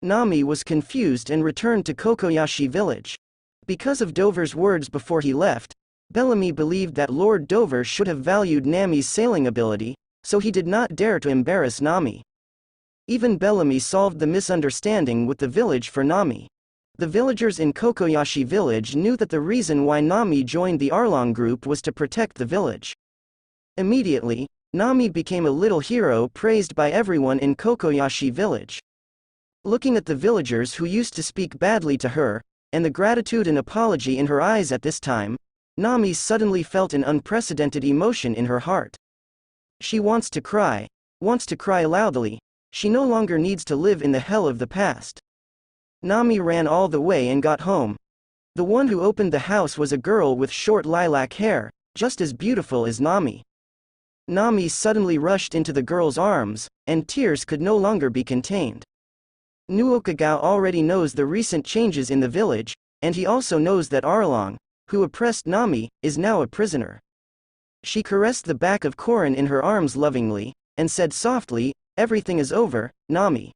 Nami was confused and returned to Kokoyashi village. Because of Dover's words before he left, Bellamy believed that Lord Dover should have valued Nami's sailing ability, so he did not dare to embarrass Nami. Even Bellamy solved the misunderstanding with the village for Nami. The villagers in Kokoyashi village knew that the reason why Nami joined the Arlong group was to protect the village. Immediately, Nami became a little hero praised by everyone in Kokoyashi village. Looking at the villagers who used to speak badly to her, and the gratitude and apology in her eyes at this time, Nami suddenly felt an unprecedented emotion in her heart. She wants to cry loudly. She no longer needs to live in the hell of the past. Nami ran all the way and got home. The one who opened the house was a girl with short lilac hair, just as beautiful as Nami. Nami suddenly rushed into the girl's arms, and tears could no longer be contained. Nuoqigao already knows the recent changes in the village, and he also knows that Arlong, who oppressed Nami, is now a prisoner. She caressed the back of Korin in her arms lovingly, and said softly, "Everything is over, Nami."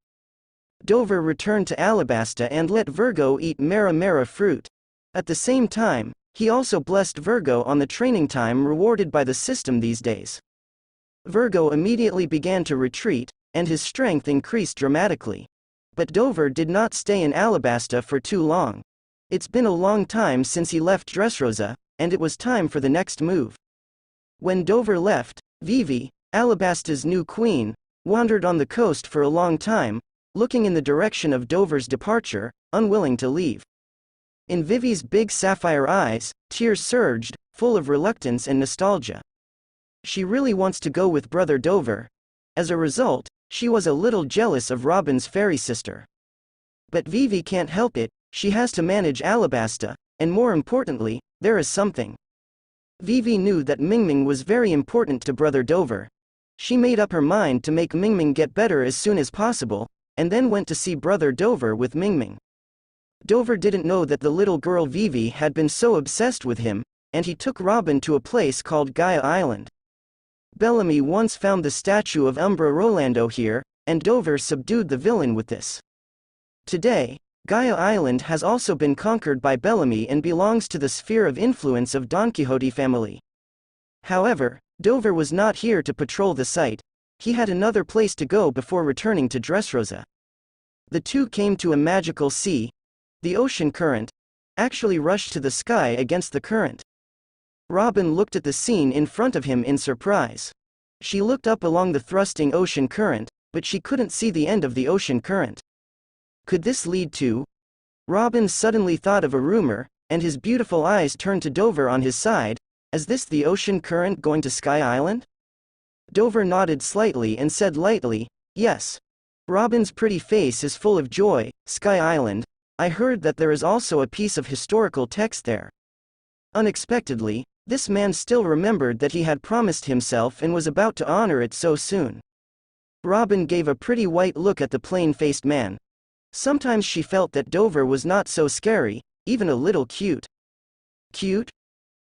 Dover returned to Alabasta and let Virgo eat Mara fruit. At the same time, he also blessed Virgo on the training time rewarded by the system these days. Virgo immediately began to retreat, and his strength increased dramatically. But Dover did not stay in Alabasta for too long. It's been a long time since he left Dressrosa, and it was time for the next move. When Dover left, Vivi, Alabasta's new queen, wandered on the coast for a long time, looking in the direction of Dover's departure, unwilling to leave. In Vivi's big sapphire eyes, tears surged, full of reluctance and nostalgia. She really wants to go with Brother Dover. As a result, she was a little jealous of Robin's fairy sister. But Vivi can't help it, she has to manage Alabasta, and more importantly, there is something. Vivi knew that Mingming was very important to Brother Dover. She made up her mind to make Mingming get better as soon as possible, and then went to see Brother Dover with Mingming. Dover didn't know that the little girl Vivi had been so obsessed with him, and he took Robin to a place called Gaia Island. Bellamy once found the statue of Umbra Rolando here, and Dover subdued the villain with this. Today, Gaia Island has also been conquered by Bellamy and belongs to the sphere of influence of Don Quixote family. However, Dover was not here to patrol the site. He had another place to go before returning to Dressrosa. The two came to a magical sea. The ocean current actually rushed to the sky against the current. Robin looked at the scene in front of him in surprise. She looked up along the thrusting ocean current, but she couldn't see the end of the ocean current. Could this lead to? Robin suddenly thought of a rumor, and his beautiful eyes turned to Dover on his side. Is this the ocean current going to Sky Island? Dover nodded slightly and said lightly, "Yes." Robin's pretty face is full of joy. "Sky Island? I heard that there is also a piece of historical text there." Unexpectedly, this man still remembered that he had promised himself and was about to honor it so soon. Robin gave a pretty white look at the plain-faced man. Sometimes she felt that Dover was not so scary, even a little cute. Cute?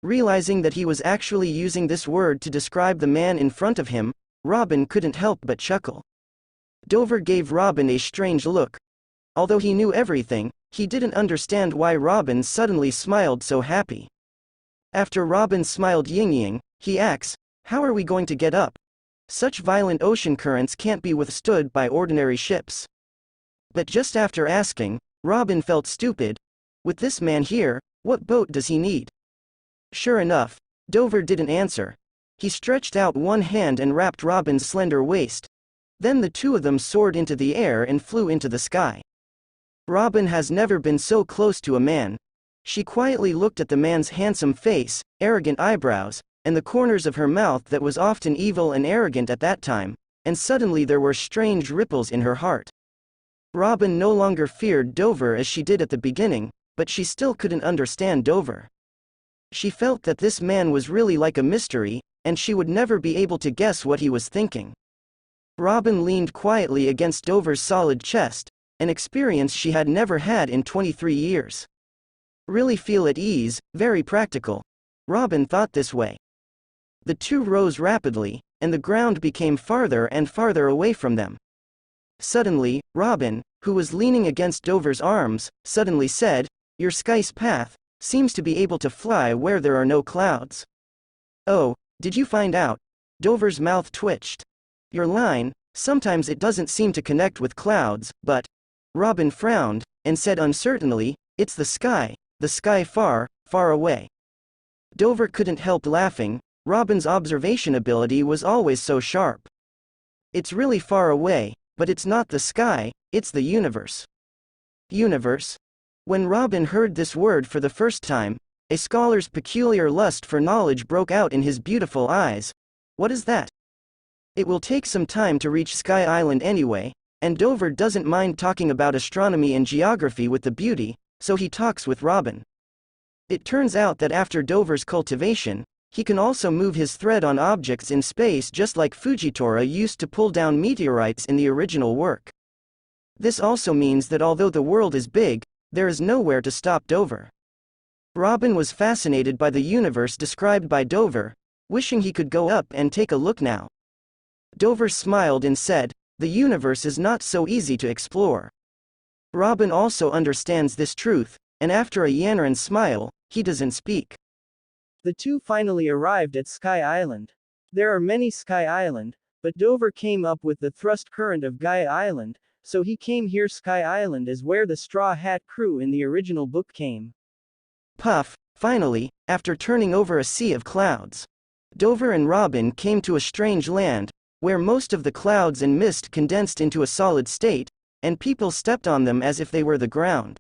Realizing that he was actually using this word to describe the man in front of him, Robin couldn't help but chuckle. Dover gave Robin a strange look. Although he knew everything, he didn't understand why Robin suddenly smiled so happy. After Robin smiled yin-yang, he asked, "How are we going to get up? Such violent ocean currents can't be withstood by ordinary ships." But just after asking, Robin felt stupid. With this man here, what boat does he need? Sure enough, Dover didn't answer. He stretched out one hand and wrapped Robin's slender waist. Then the two of them soared into the air and flew into the sky. Robin has never been so close to a man. She quietly looked at the man's handsome face, arrogant eyebrows, and the corners of her mouth that was often evil and arrogant at that time, and suddenly there were strange ripples in her heart. Robin no longer feared Dover as she did at the beginning, but she still couldn't understand Dover. She felt that this man was really like a mystery, and she would never be able to guess what he was thinking. Robin leaned quietly against Dover's solid chest, an experience she had never had in 23 years. Really feel at ease, very practical. Robin thought this way. The two rose rapidly, and the ground became farther and farther away from them. Suddenly, Robin, who was leaning against Dover's arms, suddenly said, "Your sky's path seems to be able to fly where there are no clouds." "Oh, did you find out?" Dover's mouth twitched. "Your line, sometimes it doesn't seem to connect with clouds, but..." Robin frowned, and said uncertainly, "It's the sky far, far away." Dover couldn't help laughing. Robin's observation ability was always so sharp. "It's really far away, but it's not the sky, it's the universe." Universe? When Robin heard this word for the first time, a scholar's peculiar lust for knowledge broke out in his beautiful eyes. "What is that?" "It will take some time to reach Sky Island anyway, and Dover doesn't mind talking about astronomy and geography with the beauty, so he talks with Robin. It turns out that after Dover's cultivation, he can also move his thread on objects in space just like Fujitora used to pull down meteorites in the original work. This also means that although the world is big, there is nowhere to stop Dover. Robin was fascinated by the universe described by Dover, wishing he could go up and take a look now. Dover smiled and said, "The universe is not so easy to explore." Robin also understands this truth, and after a Yanran smile, he doesn't speak. The two finally arrived at Sky Island. There are many Sky Island, but Dover came up with the thrust current of Gaia Island, so he came here. Sky Island is where the Straw Hat crew in the original book came. Puff, finally, after turning over a sea of clouds. Dover and Robin came to a strange land, where most of the clouds and mist condensed into a solid state, and people stepped on them as if they were the ground.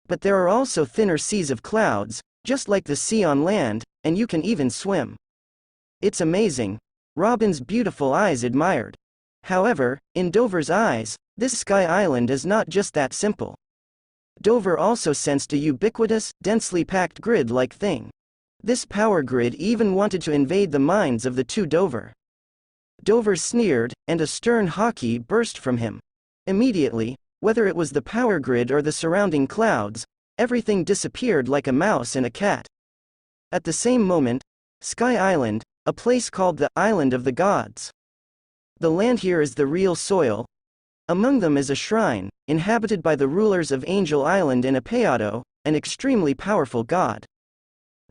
But there are also thinner seas of clouds, just like the sea on land, and you can even swim. It's amazing. Robin's beautiful eyes admired. However, in Dover's eyes, this Sky Island is not just that simple. Dover also sensed a ubiquitous, densely packed grid-like thing. This power grid even wanted to invade the minds of the two Dover. Dover sneered, and a stern haki burst from him. Immediately, whether it was the power grid or the surrounding clouds, everything disappeared like a mouse and a cat. At the same moment, Sky Island, a place called the Island of the Gods. The land here is the real soil. Among them is a shrine, inhabited by the rulers of Angel Island and Apeado, an extremely powerful god.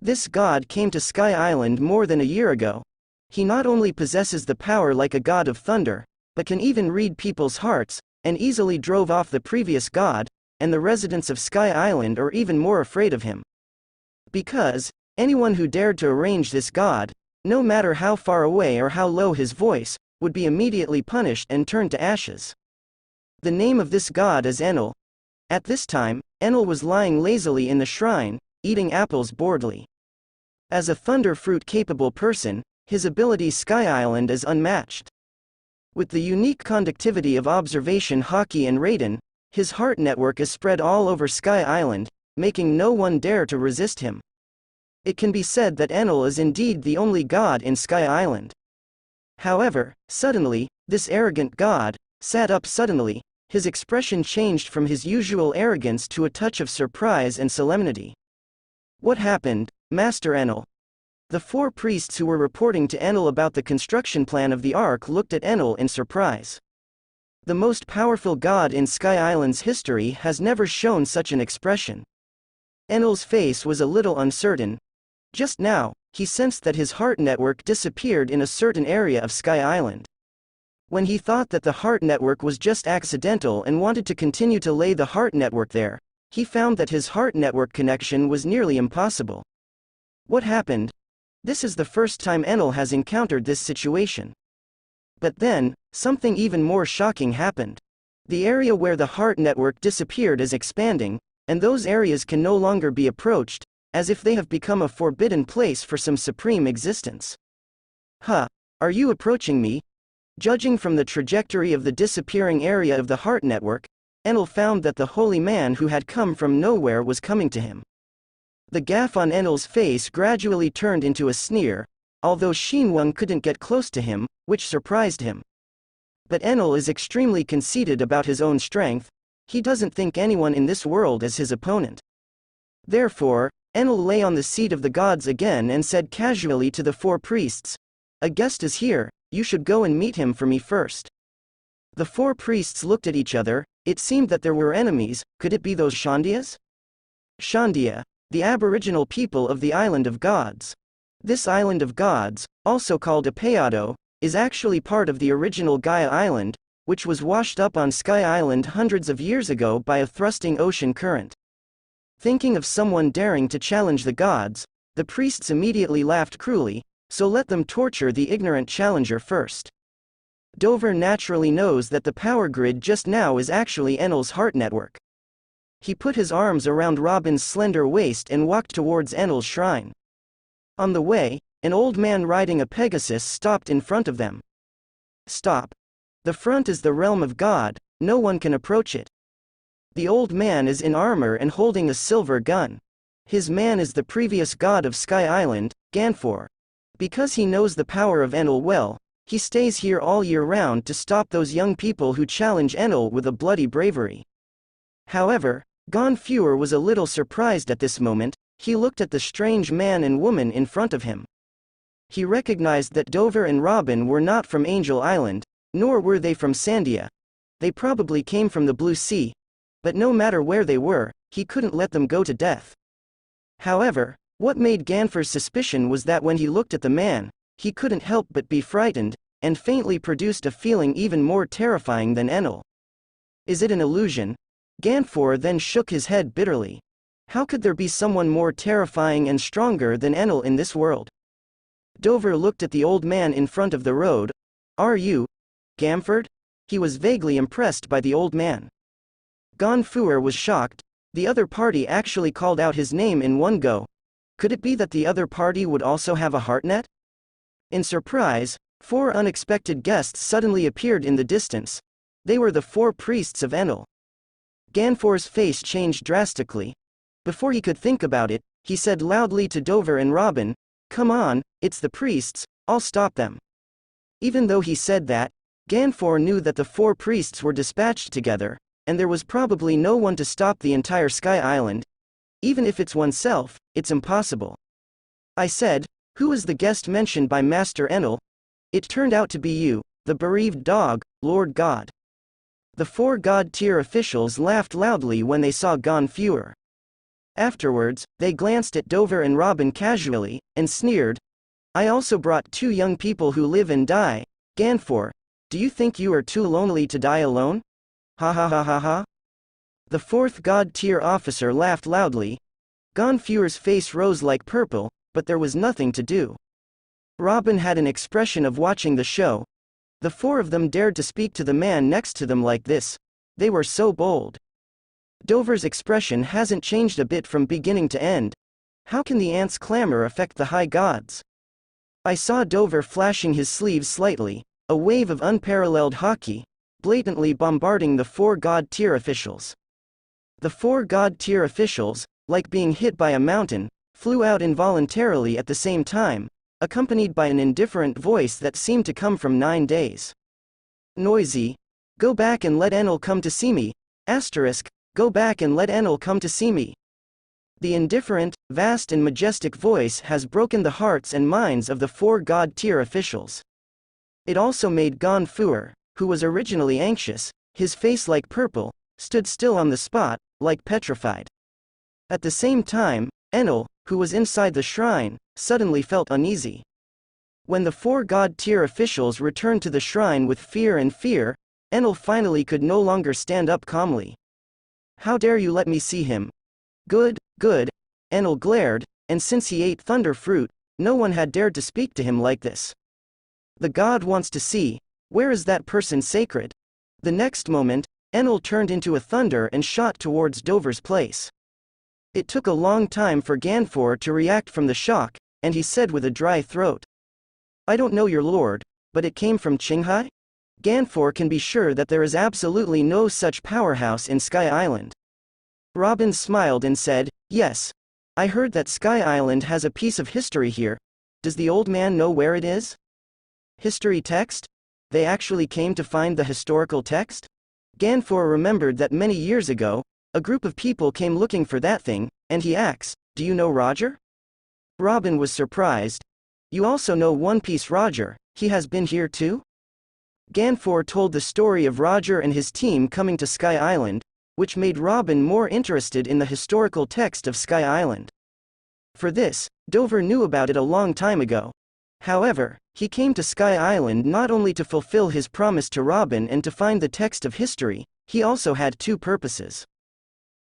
This god came to Sky Island more than a year ago. He not only possesses the power like a god of thunder, but can even read people's hearts, and easily drove off the previous god, and the residents of Sky Island are even more afraid of him. Because, anyone who dared to arrange this god, no matter how far away or how low his voice, would be immediately punished and turned to ashes. The name of this god is Enel. At this time, Enel was lying lazily in the shrine, eating apples boredly. As a thunder fruit-capable person, his ability Sky Island is unmatched. With the unique conductivity of observation haki and radon, his heart network is spread all over Sky Island, making no one dare to resist him. It can be said that Enel is indeed the only god in Sky Island. However, suddenly, this arrogant god sat up suddenly. His expression changed from his usual arrogance to a touch of surprise and solemnity. "What happened, Master Enel?" The four priests who were reporting to Enel about the construction plan of the Ark looked at Enel in surprise. The most powerful god in Sky Island's history has never shown such an expression. Enel's face was a little uncertain. Just now, he sensed that his heart network disappeared in a certain area of Sky Island. When he thought that the heart network was just accidental and wanted to continue to lay the heart network there, he found that his heart network connection was nearly impossible. What happened? This is the first time Enel has encountered this situation. But then, something even more shocking happened. The area where the heart network disappeared is expanding, and those areas can no longer be approached, as if they have become a forbidden place for some supreme existence. Huh, are you approaching me? Judging from the trajectory of the disappearing area of the heart network, Enel found that the holy man who had come from nowhere was coming to him. The gaff on Enel's face gradually turned into a sneer, although Shinwang couldn't get close to him, which surprised him. But Enel is extremely conceited about his own strength. He doesn't think anyone in this world is his opponent. Therefore, Enel lay on the seat of the gods again and said casually to the four priests, "A guest is here, you should go and meet him for me first." The four priests looked at each other. It seemed that there were enemies. Could it be those Shandias? Shandia, the aboriginal people of the Island of Gods. This Island of Gods, also called Apayado, is actually part of the original Gaia Island, which was washed up on Sky Island hundreds of years ago by a thrusting ocean current. Thinking of someone daring to challenge the gods, the priests immediately laughed cruelly, so let them torture the ignorant challenger first. Dover naturally knows that the power grid just now is actually Enel's heart network. He put his arms around Robin's slender waist and walked towards Enel's shrine. On the way, an old man riding a Pegasus stopped in front of them. Stop. The front is the realm of God, no one can approach it. The old man is in armor and holding a silver gun. His man is the previous god of Sky Island, Ganfor. Because he knows the power of Enel well, he stays here all year round to stop those young people who challenge Enel with a bloody bravery. However, Ganfor was a little surprised at this moment. He looked at the strange man and woman in front of him. He recognized that Dover and Robin were not from Angel Island, nor were they from Sandia. They probably came from the Blue Sea. But no matter where they were, he couldn't let them go to death. However, what made Ganfor's suspicion was that when he looked at the man, he couldn't help but be frightened, and faintly produced a feeling even more terrifying than Enel. Is it an illusion? Ganfor then shook his head bitterly. How could there be someone more terrifying and stronger than Enel in this world? Dover looked at the old man in front of the road. Are you Gamford? He was vaguely impressed by the old man. Ganfor was shocked. The other party actually called out his name in one go. Could it be that the other party would also have a heartnet? In surprise, four unexpected guests suddenly appeared in the distance. They were the four priests of Enel. Ganfor's face changed drastically. Before he could think about it, he said loudly to Dover and Robin, "Come on, it's the priests, I'll stop them." Even though he said that, Ganfor knew that the four priests were dispatched together, and there was probably no one to stop the entire Sky Island. Even if it's oneself, it's impossible. I said, "Who is the guest mentioned by Master Enel?" It turned out to be you, the bereaved dog, Lord God. The four God-tier officials laughed loudly when they saw Ganfor. Afterwards, they glanced at Dover and Robin casually, and sneered. I also brought two young people who live and die. Ganfor, do you think you are too lonely to die alone? Ha ha ha ha ha. The fourth God-tier officer laughed loudly. Ganfor's face rose like purple, but there was nothing to do. Robin had an expression of watching the show. The four of them dared to speak to the man next to them like this. They were so bold. Dover's expression hasn't changed a bit from beginning to end. How can the ants' clamor affect the high gods? I saw Dover flashing his sleeves slightly, a wave of unparalleled hockey, blatantly bombarding the four God-tier officials. The four God-tier officials, like being hit by a mountain, flew out involuntarily at the same time, accompanied by an indifferent voice that seemed to come from 9 days. Noisy. Go back and let Enel come to see me. Asterisk. Go back and let Enel come to see me. The indifferent, vast and majestic voice has broken the hearts and minds of the four God-tier officials. It also made Ganfor, who was originally anxious, his face like purple, stood still on the spot, like petrified. At the same time, Enel, who was inside the shrine, suddenly felt uneasy. When the four God-tier officials returned to the shrine with fear, Enel finally could no longer stand up calmly. How dare you let me see him? Good, good, Enel glared, and since he ate thunder fruit, no one had dared to speak to him like this. The god wants to see. Where is that person sacred? The next moment, Enel turned into a thunder and shot towards Dover's place. It took a long time for Ganfor to react from the shock, and he said with a dry throat, I don't know your lord, but it came from Qiwuhai? Ganfor can be sure that there is absolutely no such powerhouse in Sky Island. Robin smiled and said, yes. I heard that Sky Island has a piece of history here. Does the old man know where it is? History text? They actually came to find the historical text? Ganfor remembered that many years ago, a group of people came looking for that thing, and he asked, do you know Roger? Robin was surprised. You also know One Piece Roger, he has been here too? Ganfor told the story of Roger and his team coming to Sky Island, which made Robin more interested in the historical text of Sky Island. For this, Dover knew about it a long time ago. However, he came to Sky Island not only to fulfill his promise to Robin and to find the text of history, he also had two purposes.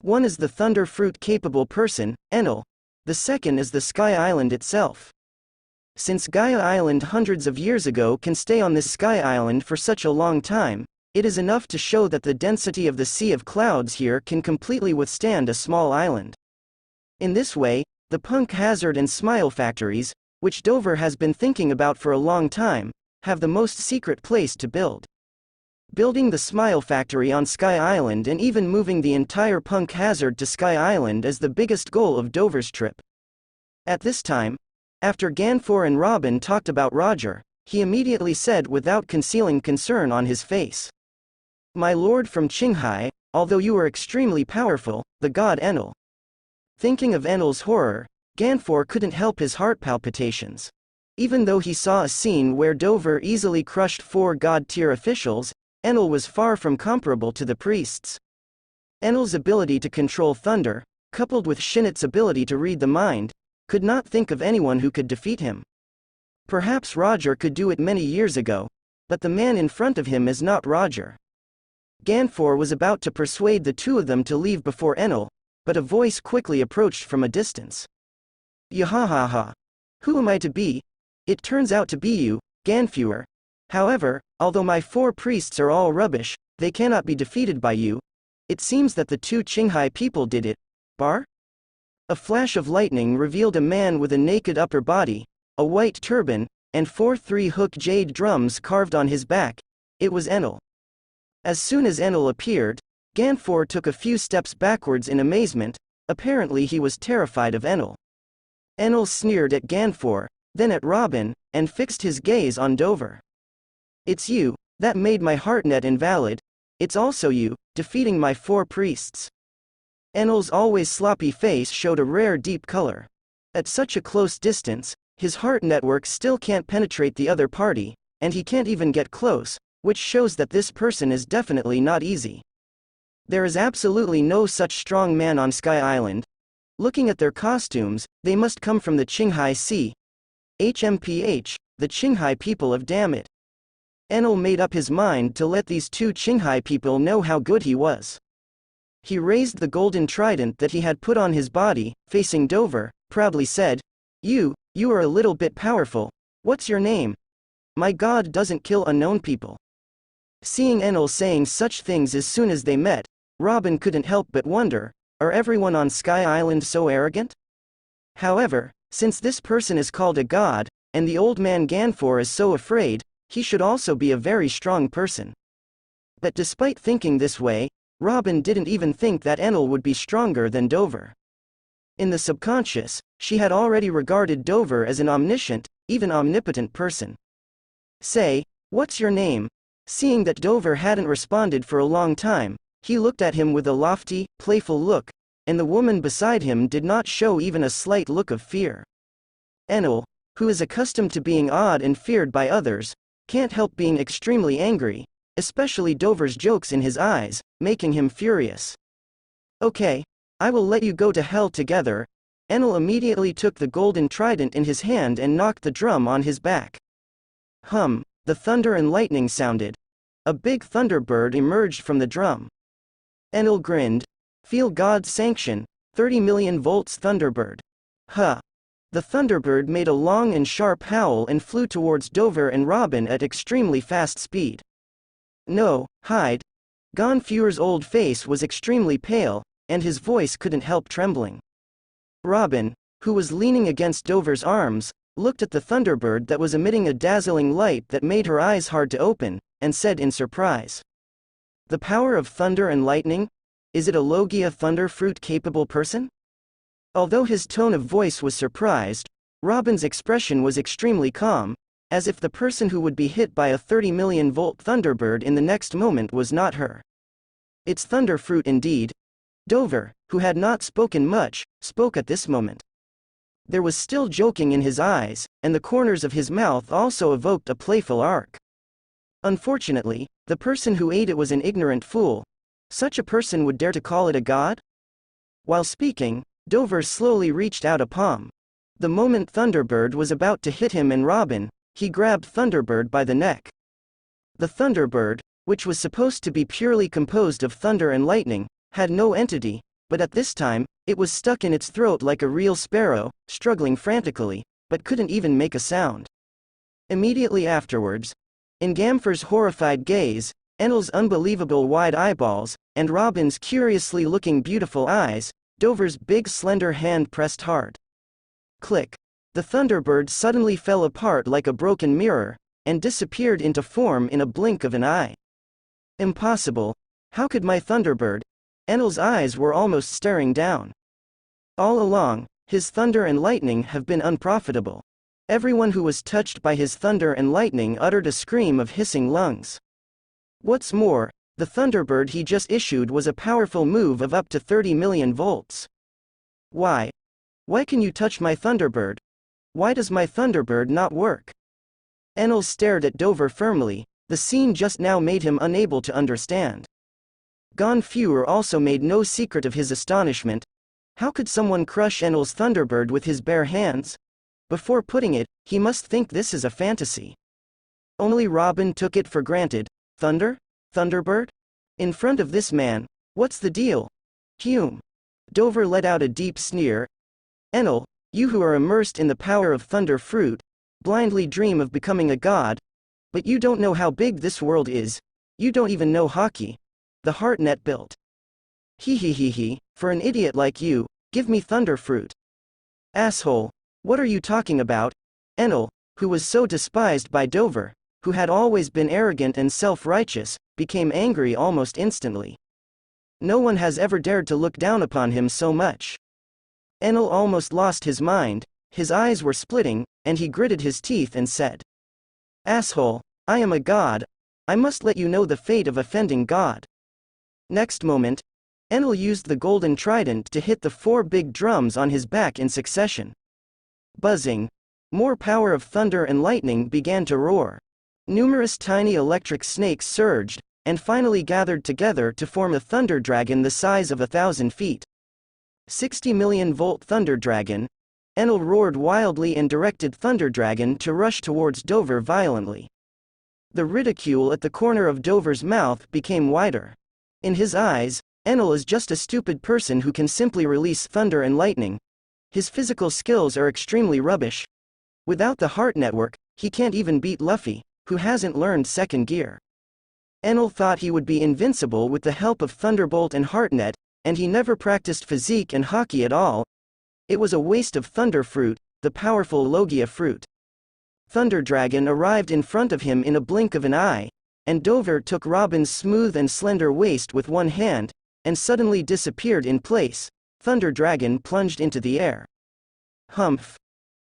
One is the thunder fruit capable person, Enel. The second is the Sky Island itself. Since Gaia Island hundreds of years ago can stay on this Sky Island for such a long time, it is enough to show that the density of the Sea of Clouds here can completely withstand a small island. In this way, the Punk Hazard and Smile factories, which Dover has been thinking about for a long time, have the most secret place to build. Building the Smile factory on Sky Island and even moving the entire Punk Hazard to Sky Island is the biggest goal of Dover's trip. At this time, after Ganfor and Robin talked about Roger, he immediately said without concealing concern on his face, "My lord from Qiwuhai, although you are extremely powerful, the god Enel." Thinking of Enel's horror, Ganfor couldn't help his heart palpitations. Even though he saw a scene where Dover easily crushed 4 god-tier officials, Enel was far from comparable to the priests. Enel's ability to control thunder, coupled with Shinit's ability to read the mind, could not think of anyone who could defeat him. Perhaps Roger could do it many years ago, but the man in front of him is not Roger. Ganfor was about to persuade the two of them to leave before Enel, but a voice quickly approached from a distance. "Yahahaha. Who am I to be? It turns out to be you, Ganfor. However, although my 4 priests are all rubbish, they cannot be defeated by you. It seems that the 2 Qiwuhai people did it. Bar?" A flash of lightning revealed a man with a naked upper body, a white turban, and 4 3-hook jade drums carved on his back. It was Enel. As soon as Enel appeared, Ganfor took a few steps backwards in amazement. Apparently he was terrified of Enel. Enel sneered at Ganfor, then at Robin, and fixed his gaze on Dover. "It's you, that made my heartnet invalid. It's also you, defeating my 4 priests." Enel's always sloppy face showed a rare deep color. At such a close distance, his heart network still can't penetrate the other party, and he can't even get close, which shows that this person is definitely not easy. There is absolutely no such strong man on Sky Island. Looking at their costumes, they must come from the Qiwuhai Sea. HMPH, the Qiwuhai people of damn it. Enel made up his mind to let these 2 Qiwuhai people know how good he was. He raised the golden trident that he had put on his body, facing Dover, proudly said, You are a little bit powerful. What's your name?" "My god doesn't kill unknown people." Seeing Enel saying such things as soon as they met, Robin couldn't help but wonder, are everyone on Sky Island so arrogant? However, since this person is called a god, and the old man Ganfor is so afraid, he should also be a very strong person. But despite thinking this way, Robin didn't even think that Enel would be stronger than Dover. In the subconscious, she had already regarded Dover as an omniscient, even omnipotent person. "Say, what's your name?" Seeing that Dover hadn't responded for a long time, he looked at him with a lofty, playful look, and the woman beside him did not show even a slight look of fear. Enel, who is accustomed to being awed and feared by others, can't help being extremely angry, especially Dover's jokes in his eyes, making him furious. "Okay, I will let you go to hell together." Enel immediately took the golden trident in his hand and knocked the drum on his back. The thunder and lightning sounded. A big thunderbird emerged from the drum. Enel grinned. "Feel God's sanction, 30 million volts thunderbird." The thunderbird made a long and sharp howl and flew towards Dover and Robin at extremely fast speed. "No, hide." Ganfor's old face was extremely pale, and his voice couldn't help trembling. Robin, who was leaning against Dover's arms, looked at the thunderbird that was emitting a dazzling light that made her eyes hard to open, and said in surprise, "The power of thunder and lightning? Is it a Logia thunder fruit capable person?" Although his tone of voice was surprised, Robin's expression was extremely calm, as if the person who would be hit by a 30 million volt thunderbird in the next moment was not her. "It's thunder fruit indeed." Dover, who had not spoken much, spoke at this moment. There was still joking in his eyes, and the corners of his mouth also evoked a playful arc. Unfortunately, the person who ate it was an ignorant fool. Such a person would dare to call it a god? While speaking, Dover slowly reached out a palm. The moment Thunderbird was about to hit him and Robin, he grabbed Thunderbird by the neck. The Thunderbird, which was supposed to be purely composed of thunder and lightning, had no entity, but at this time, it was stuck in its throat like a real sparrow, struggling frantically, but couldn't even make a sound. Immediately afterwards, in Gamfer's horrified gaze, Enel's unbelievable wide eyeballs, and Robin's curiously looking beautiful eyes, Dover's big slender hand pressed hard. Click. The Thunderbird suddenly fell apart like a broken mirror, and disappeared into form in a blink of an eye. Impossible. How could my Thunderbird? Enel's eyes were almost staring down. All along, his thunder and lightning have been unprofitable. Everyone who was touched by his thunder and lightning uttered a scream of hissing lungs. What's more, the Thunderbird he just issued was a powerful move of up to 30 million volts. Why? Why can you touch my Thunderbird? Why does my Thunderbird not work? Enel stared at Dover firmly. The scene just now made him unable to understand. Gonfuer also made no secret of his astonishment. How could someone crush Enel's Thunderbird with his bare hands? Before putting it, he must think this is a fantasy. Only Robin took it for granted. Thunder? Thunderbird? In front of this man, what's the deal? Dover let out a deep sneer. Enel, you who are immersed in the power of Thunder Fruit, blindly dream of becoming a god, but you don't know how big this world is. You don't even know hockey. The HeartNet built. For an idiot like you, give me Thunder Fruit. Asshole, what are you talking about? Enel, who was so despised by Dover, who had always been arrogant and self-righteous, became angry almost instantly. No one has ever dared to look down upon him so much. Enel almost lost his mind, his eyes were splitting, and he gritted his teeth and said, Asshole, I am a god. I must let you know the fate of offending God. Next moment, Enel used the golden trident to hit the 4 big drums on his back in succession. Buzzing. More power of thunder and lightning began to roar. Numerous tiny electric snakes surged, and finally gathered together to form a thunder dragon the size of 1,000 feet. 60 million volt thunder dragon. Enel roared wildly and directed Thunder Dragon to rush towards Dover violently. The ridicule at the corner of Dover's mouth became wider. In his eyes, Enel is just a stupid person who can simply release thunder and lightning. His physical skills are extremely rubbish. Without the heart network, he can't even beat Luffy, who hasn't learned second gear. Enel thought he would be invincible with the help of Thunderbolt and HeartNet, and he never practiced physique and hockey at all. It was a waste of Thunder Fruit, the powerful Logia fruit. Thunder Dragon arrived in front of him in a blink of an eye, and Dover took Robin's smooth and slender waist with one hand, and suddenly disappeared in place. Thunder Dragon plunged into the air. Humph.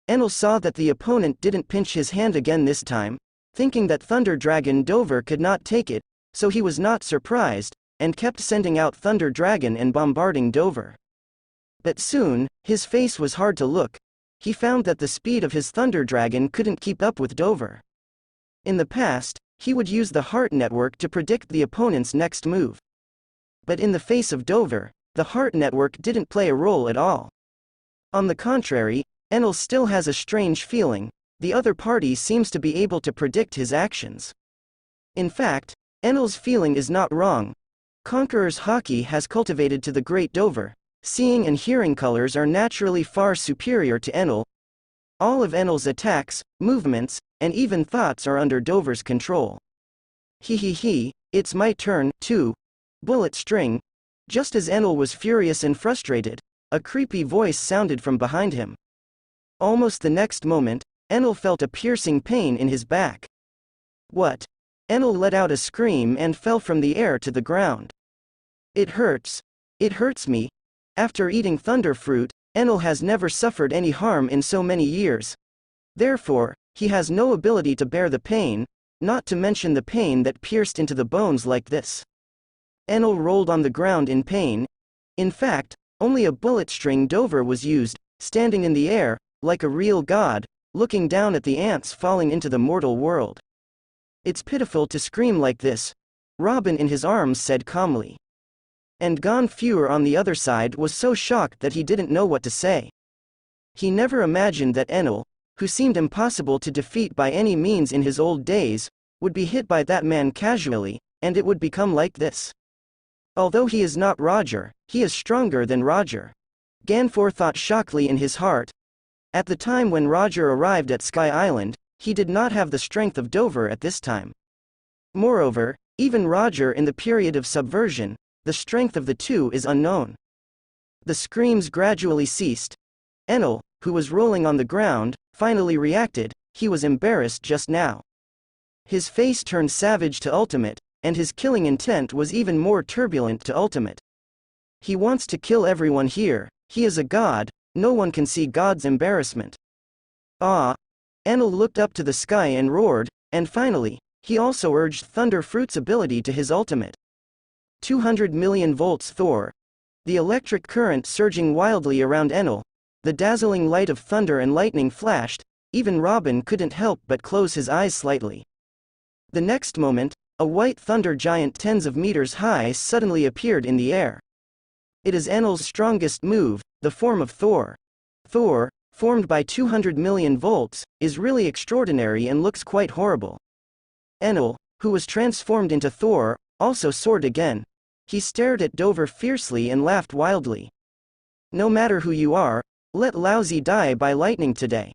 Enel saw that the opponent didn't pinch his hand again this time, thinking that Thunder Dragon Dover could not take it, so he was not surprised, and kept sending out Thunder Dragon and bombarding Dover. But soon, his face was hard to look. He found that the speed of his Thunder Dragon couldn't keep up with Dover. In the past, he would use the Heart Network to predict the opponent's next move. But in the face of Dover, the Heart Network didn't play a role at all. On the contrary, Enel still has a strange feeling. The other party seems to be able to predict his actions. In fact, Enel's feeling is not wrong. Conqueror's hockey has cultivated to the great Dover. Seeing and hearing colors are naturally far superior to Enel. All of Enel's attacks, movements, and even thoughts are under Dover's control. It's my turn, too. Bullet string. Just as Enel was furious and frustrated, a creepy voice sounded from behind him. Almost the next moment, Enel felt a piercing pain in his back. What? Enel let out a scream and fell from the air to the ground. It hurts. It hurts me. After eating Thunder Fruit, Enel has never suffered any harm in so many years. Therefore, he has no ability to bear the pain, not to mention the pain that pierced into the bones like this. Enel rolled on the ground in pain. In fact, only a bullet string Dover was used, standing in the air, like a real god, looking down at the ants falling into the mortal world. It's pitiful to scream like this, Robin in his arms said calmly. And Gonfure on the other side was so shocked that he didn't know what to say. He never imagined that Enel, who seemed impossible to defeat by any means in his old days, would be hit by that man casually, and it would become like this. Although he is not Roger, he is stronger than Roger. Gonfure thought shockingly in his heart. At the time when Roger arrived at Sky Island, he did not have the strength of Dover at this time. Moreover, even Roger in the period of subversion, the strength of the two is unknown. The screams gradually ceased. Enel, who was rolling on the ground, finally reacted. He was embarrassed just now. His face turned savage to ultimate, and his killing intent was even more turbulent to ultimate. He wants to kill everyone here. He is a god, no one can see God's embarrassment. Ah! Enel looked up to the sky and roared, and finally, he also urged Thunder Fruit's ability to his ultimate. 200 million volts Thor. The electric current surging wildly around Enel, the dazzling light of thunder and lightning flashed, even Robin couldn't help but close his eyes slightly. The next moment, a white thunder giant tens of meters high suddenly appeared in the air. It is Enel's strongest move, the form of Thor. Thor, formed by 200 million volts, is really extraordinary and looks quite horrible. Enel, who was transformed into Thor, also soared again. He stared at Dover fiercely and laughed wildly. No matter who you are, let Lousy die by lightning today.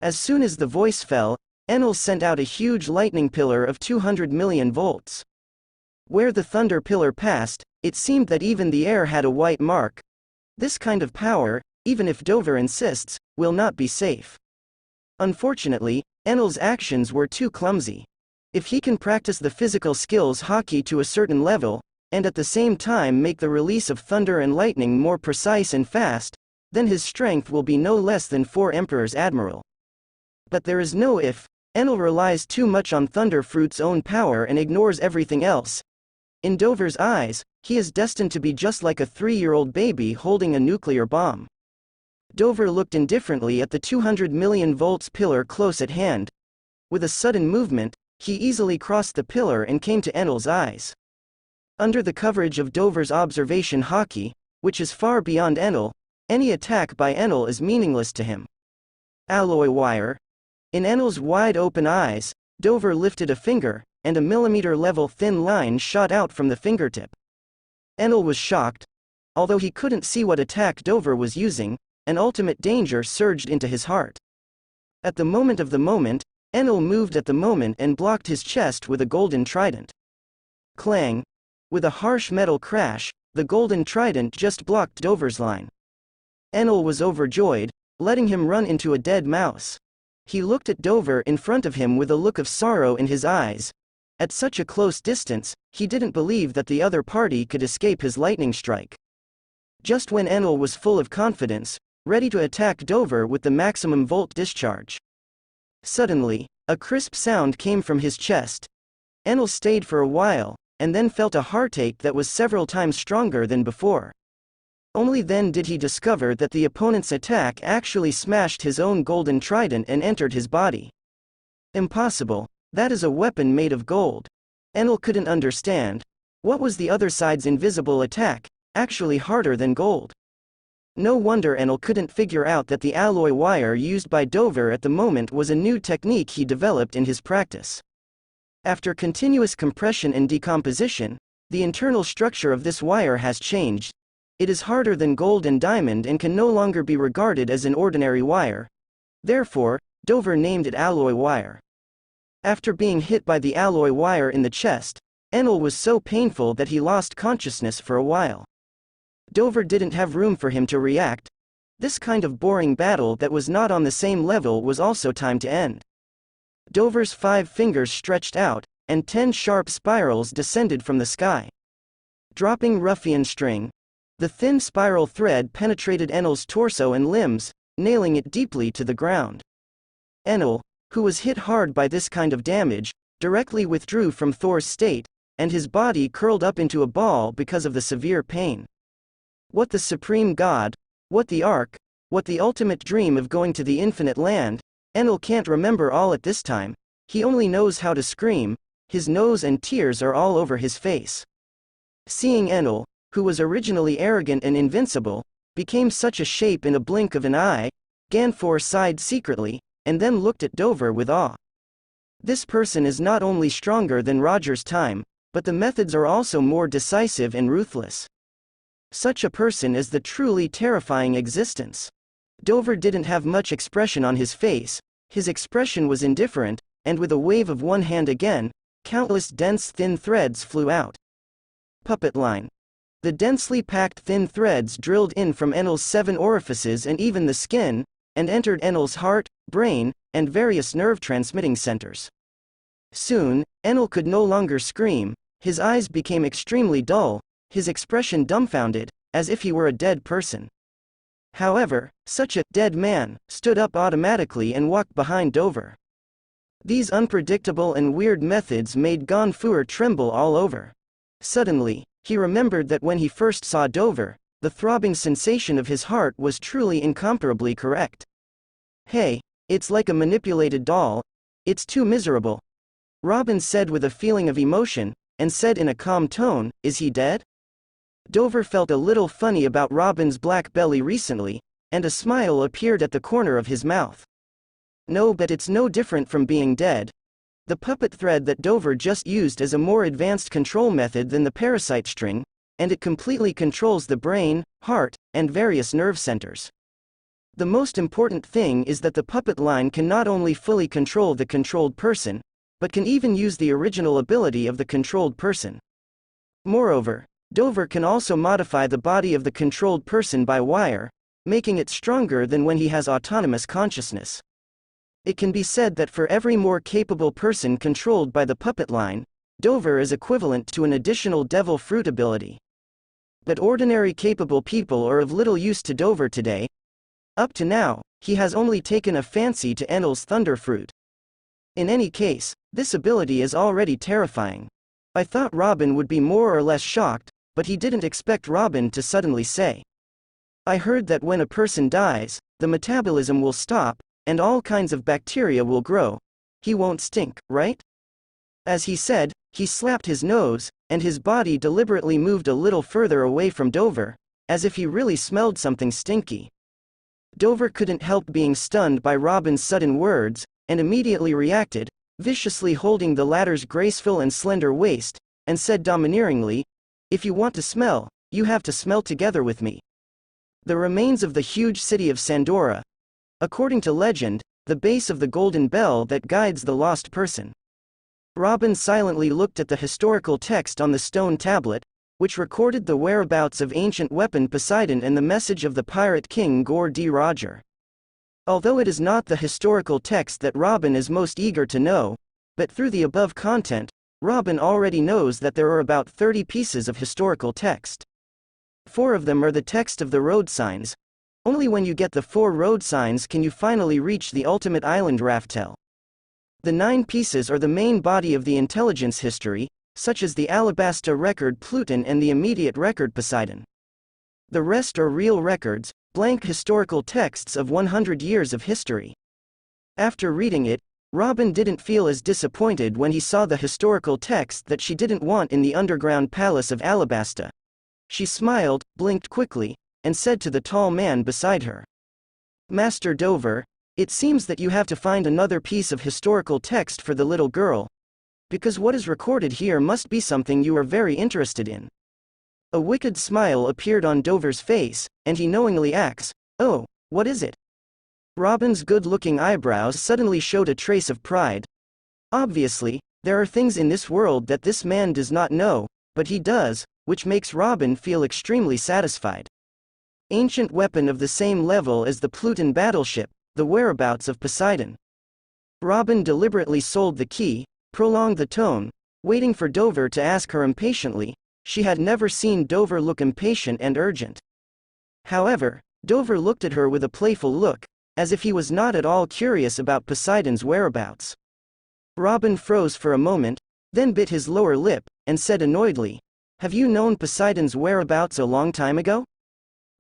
As soon as the voice fell, Enel sent out a huge lightning pillar of 200 million volts. Where the thunder pillar passed, it seemed that even the air had a white mark. This kind of power, even if Dover insists, will not be safe. Unfortunately, Enel's actions were too clumsy. If he can practice the physical skills hockey to a certain level, and at the same time make the release of thunder and lightning more precise and fast, then his strength will be no less than 4 Emperor's Admiral. But there is no if. Enel relies too much on Thunder Fruit's own power and ignores everything else. In Dover's eyes, he is destined to be just like a 3-year-old baby holding a nuclear bomb. Dover looked indifferently at the 200 million volts pillar close at hand. With a sudden movement, he easily crossed the pillar and came to Enel's eyes. Under the coverage of Dover's observation hockey, which is far beyond Enel, any attack by Enel is meaningless to him. Alloy wire. In Enel's wide-open eyes, Dover lifted a finger, and a millimeter-level thin line shot out from the fingertip. Enel was shocked. Although he couldn't see what attack Dover was using, an ultimate danger surged into his heart. At the moment, Enel moved at the moment and blocked his chest with a golden trident. Clang! With a harsh metal crash, the golden trident just blocked Dover's line. Enel was overjoyed, letting him run into a dead mouse. He looked at Dover in front of him with a look of sorrow in his eyes. At such a close distance, he didn't believe that the other party could escape his lightning strike. Just when Enel was full of confidence, ready to attack Dover with the maximum volt discharge. Suddenly, a crisp sound came from his chest. Enel stayed for a while, and then felt a heartache that was several times stronger than before. Only then did he discover that the opponent's attack actually smashed his own golden trident and entered his body. Impossible, that is a weapon made of gold. Enel couldn't understand. What was the other side's invisible attack, actually harder than gold? No wonder Enel couldn't figure out that the alloy wire used by Dover at the moment was a new technique he developed in his practice. After continuous compression and decomposition, the internal structure of this wire has changed. It is harder than gold and diamond and can no longer be regarded as an ordinary wire. Therefore, Dover named it alloy wire. After being hit by the alloy wire in the chest, Enel was so painful that he lost consciousness for a while. Dover didn't have room for him to react. This kind of boring battle that was not on the same level was also time to end. Dover's 5 fingers stretched out, and 10 sharp spirals descended from the sky. Dropping ruffian string. The thin spiral thread penetrated Enel's torso and limbs, nailing it deeply to the ground. Enel, who was hit hard by this kind of damage, directly withdrew from Thor's state, and his body curled up into a ball because of the severe pain. What the supreme god, what the arc, what the ultimate dream of going to the infinite land, Enel can't remember all at this time. He only knows how to scream, his nose and tears are all over his face. Seeing Enel, who was originally arrogant and invincible, became such a shape in a blink of an eye, Ganfor sighed secretly, and then looked at Dover with awe. This person is not only stronger than Roger's time, but the methods are also more decisive and ruthless. Such a person is the truly terrifying existence. Dover didn't have much expression on his face, his expression was indifferent, and with a wave of one hand again, countless dense thin threads flew out. Puppet line. The densely packed thin threads drilled in from Enel's 7 orifices and even the skin, and entered Enel's heart, brain, and various nerve-transmitting centers. Soon, Enel could no longer scream, his eyes became extremely dull, his expression dumbfounded, as if he were a dead person. However, such a dead man stood up automatically and walked behind Dover. These unpredictable and weird methods made Ganfor tremble all over. Suddenly, he remembered that when he first saw Dover, the throbbing sensation of his heart was truly incomparably correct. "Hey, it's like a manipulated doll. It's too miserable," Robin said with a feeling of emotion, and said in a calm tone, "Is he dead?" Dover felt a little funny about Robin's black belly recently, and a smile appeared at the corner of his mouth. "No, but it's no different from being dead. The puppet thread that Dover just used is a more advanced control method than the parasite string, and it completely controls the brain, heart, and various nerve centers. The most important thing is that the puppet line can not only fully control the controlled person, but can even use the original ability of the controlled person. Moreover, Dover can also modify the body of the controlled person by wire, making it stronger than when he has autonomous consciousness. It can be said that for every more capable person controlled by the puppet line, Dover is equivalent to an additional devil fruit ability. But ordinary capable people are of little use to Dover today. Up to now, he has only taken a fancy to Enel's thunder fruit. In any case, this ability is already terrifying. I thought Robin would be more or less shocked, but he didn't expect Robin to suddenly say, "I heard that when a person dies, the metabolism will stop, and all kinds of bacteria will grow. He won't stink, right?" As he said, he slapped his nose, and his body deliberately moved a little further away from Dover, as if he really smelled something stinky. Dover couldn't help being stunned by Robin's sudden words, and immediately reacted, viciously holding the latter's graceful and slender waist, and said domineeringly, "If you want to smell, you have to smell together with me." The remains of the huge city of Sandora. According to legend, the base of the golden bell that guides the lost person. Robin silently looked at the historical text on the stone tablet, which recorded the whereabouts of ancient weapon Poseidon and the message of the pirate king Gore D. Roger. Although it is not the historical text that Robin is most eager to know, but through the above content, Robin already knows that there are about 30 pieces of historical text. 4 of them are the text of the road signs. Only when you get the 4 road signs can you finally reach the ultimate island Raftel. The 9 pieces are the main body of the intelligence history, such as the Alabasta record Pluton and the immediate record Poseidon. The rest are real records, blank historical texts of 100 years of history. After reading it, Robin didn't feel as disappointed when he saw the historical text that she didn't want in the underground palace of Alabasta. She smiled, blinked quickly, and said to the tall man beside her, "Master Dover, it seems that you have to find another piece of historical text for the little girl, because what is recorded here must be something you are very interested in." A wicked smile appeared on Dover's face, and he knowingly asked, "Oh, what is it?" Robin's good-looking eyebrows suddenly showed a trace of pride. Obviously, there are things in this world that this man does not know, but he does, which makes Robin feel extremely satisfied. Ancient weapon of the same level as the Pluton battleship, the whereabouts of Poseidon. Robin deliberately sold the key, prolonged the tone, waiting for Dover to ask her impatiently. She had never seen Dover look impatient and urgent. However, Dover looked at her with a playful look, as if he was not at all curious about Poseidon's whereabouts. Robin froze for a moment, then bit his lower lip, and said annoyedly, "Have you known Poseidon's whereabouts a long time ago?"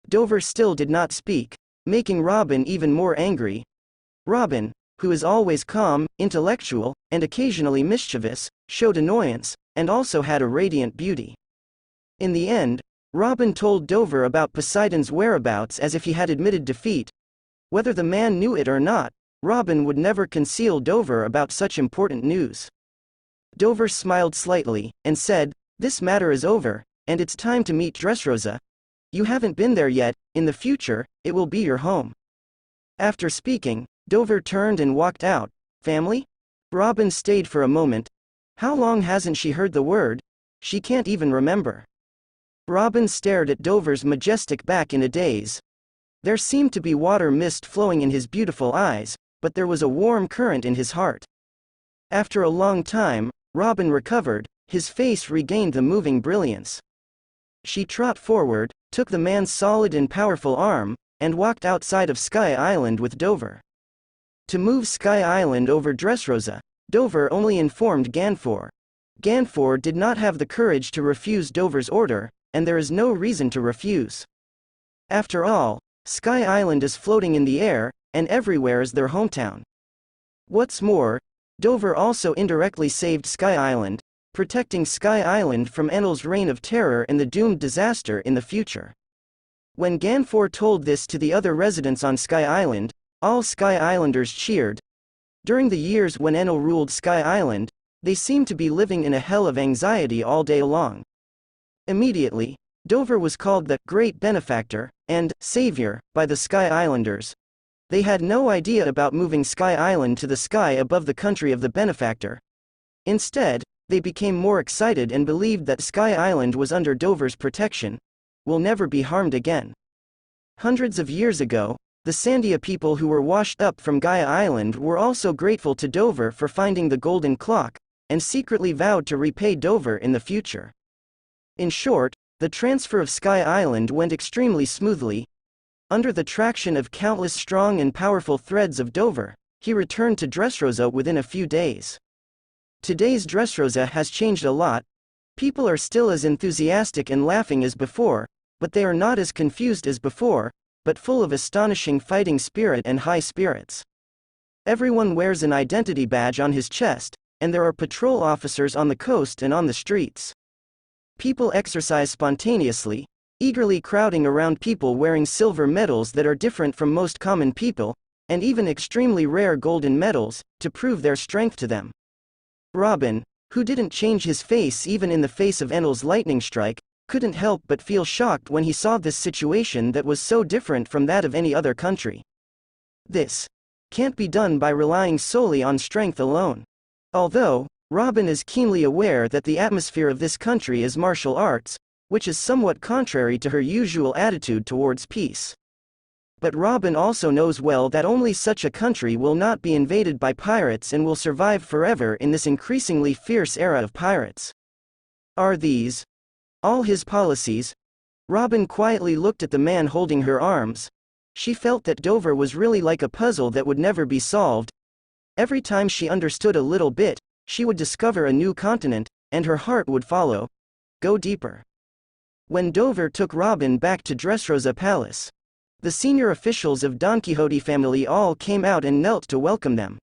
Dover still did not speak, making Robin even more angry. "Robin, who is always calm, intellectual, and occasionally mischievous, showed annoyance, and also had a radiant beauty. In the end, Robin told Dover about Poseidon's whereabouts as if he had admitted defeat. Whether the man knew it or not, Robin would never conceal Dover about such important news. Dover smiled slightly, and said, "This matter is over, and it's time to meet Dressrosa. You haven't been there yet, in the future, it will be your home." After speaking, Dover turned and walked out. "Family?" Robin stayed for a moment. How long hasn't she heard the word? She can't even remember. Robin stared at Dover's majestic back in a daze. There seemed to be water mist flowing in his beautiful eyes, but there was a warm current in his heart. After a long time, Robin recovered, his face regained the moving brilliance. She trotted forward, took the man's solid and powerful arm, and walked outside of Sky Island with Dover. To move Sky Island over Dressrosa, Dover only informed Ganfor. Ganfor did not have the courage to refuse Dover's order, and there is no reason to refuse. After all, Sky Island is floating in the air, and everywhere is their hometown. What's more, Dover also indirectly saved Sky Island, protecting Sky Island from Enel's reign of terror and the doomed disaster in the future. When Ganfor told this to the other residents on Sky Island, all Sky Islanders cheered. During the years when Enel ruled Sky Island, they seemed to be living in a hell of anxiety all day long. Immediately, Dover was called the Great Benefactor and Savior by the Sky Islanders. They had no idea about moving Sky Island to the sky above the country of the benefactor. Instead, they became more excited and believed that Sky Island was under Dover's protection, will never be harmed again. Hundreds of years ago, the Sandia people who were washed up from Gaia Island were also grateful to Dover for finding the golden clock, and secretly vowed to repay Dover in the future. In short, the transfer of Sky Island went extremely smoothly. Under the traction of countless strong and powerful threads of Dover, he returned to Dressrosa within a few days. Today's Dressrosa has changed a lot. People are still as enthusiastic and laughing as before, but they are not as confused as before, but full of astonishing fighting spirit and high spirits. Everyone wears an identity badge on his chest, and there are patrol officers on the coast and on the streets. People exercise spontaneously, eagerly crowding around people wearing silver medals that are different from most common people, and even extremely rare golden medals, to prove their strength to them. Robin, who didn't change his face even in the face of Enel's lightning strike, couldn't help but feel shocked when he saw this situation that was so different from that of any other country. This can't be done by relying solely on strength alone. Although, Robin is keenly aware that the atmosphere of this country is martial arts, which is somewhat contrary to her usual attitude towards peace. But Robin also knows well that only such a country will not be invaded by pirates and will survive forever in this increasingly fierce era of pirates. Are these all his policies? Robin quietly looked at the man holding her arms. She felt that Dover was really like a puzzle that would never be solved. Every time she understood a little bit, she would discover a new continent, and her heart would follow. Go deeper. When Dover took Robin back to Dressrosa Palace, the senior officials of Don Quixote family all came out and knelt to welcome them.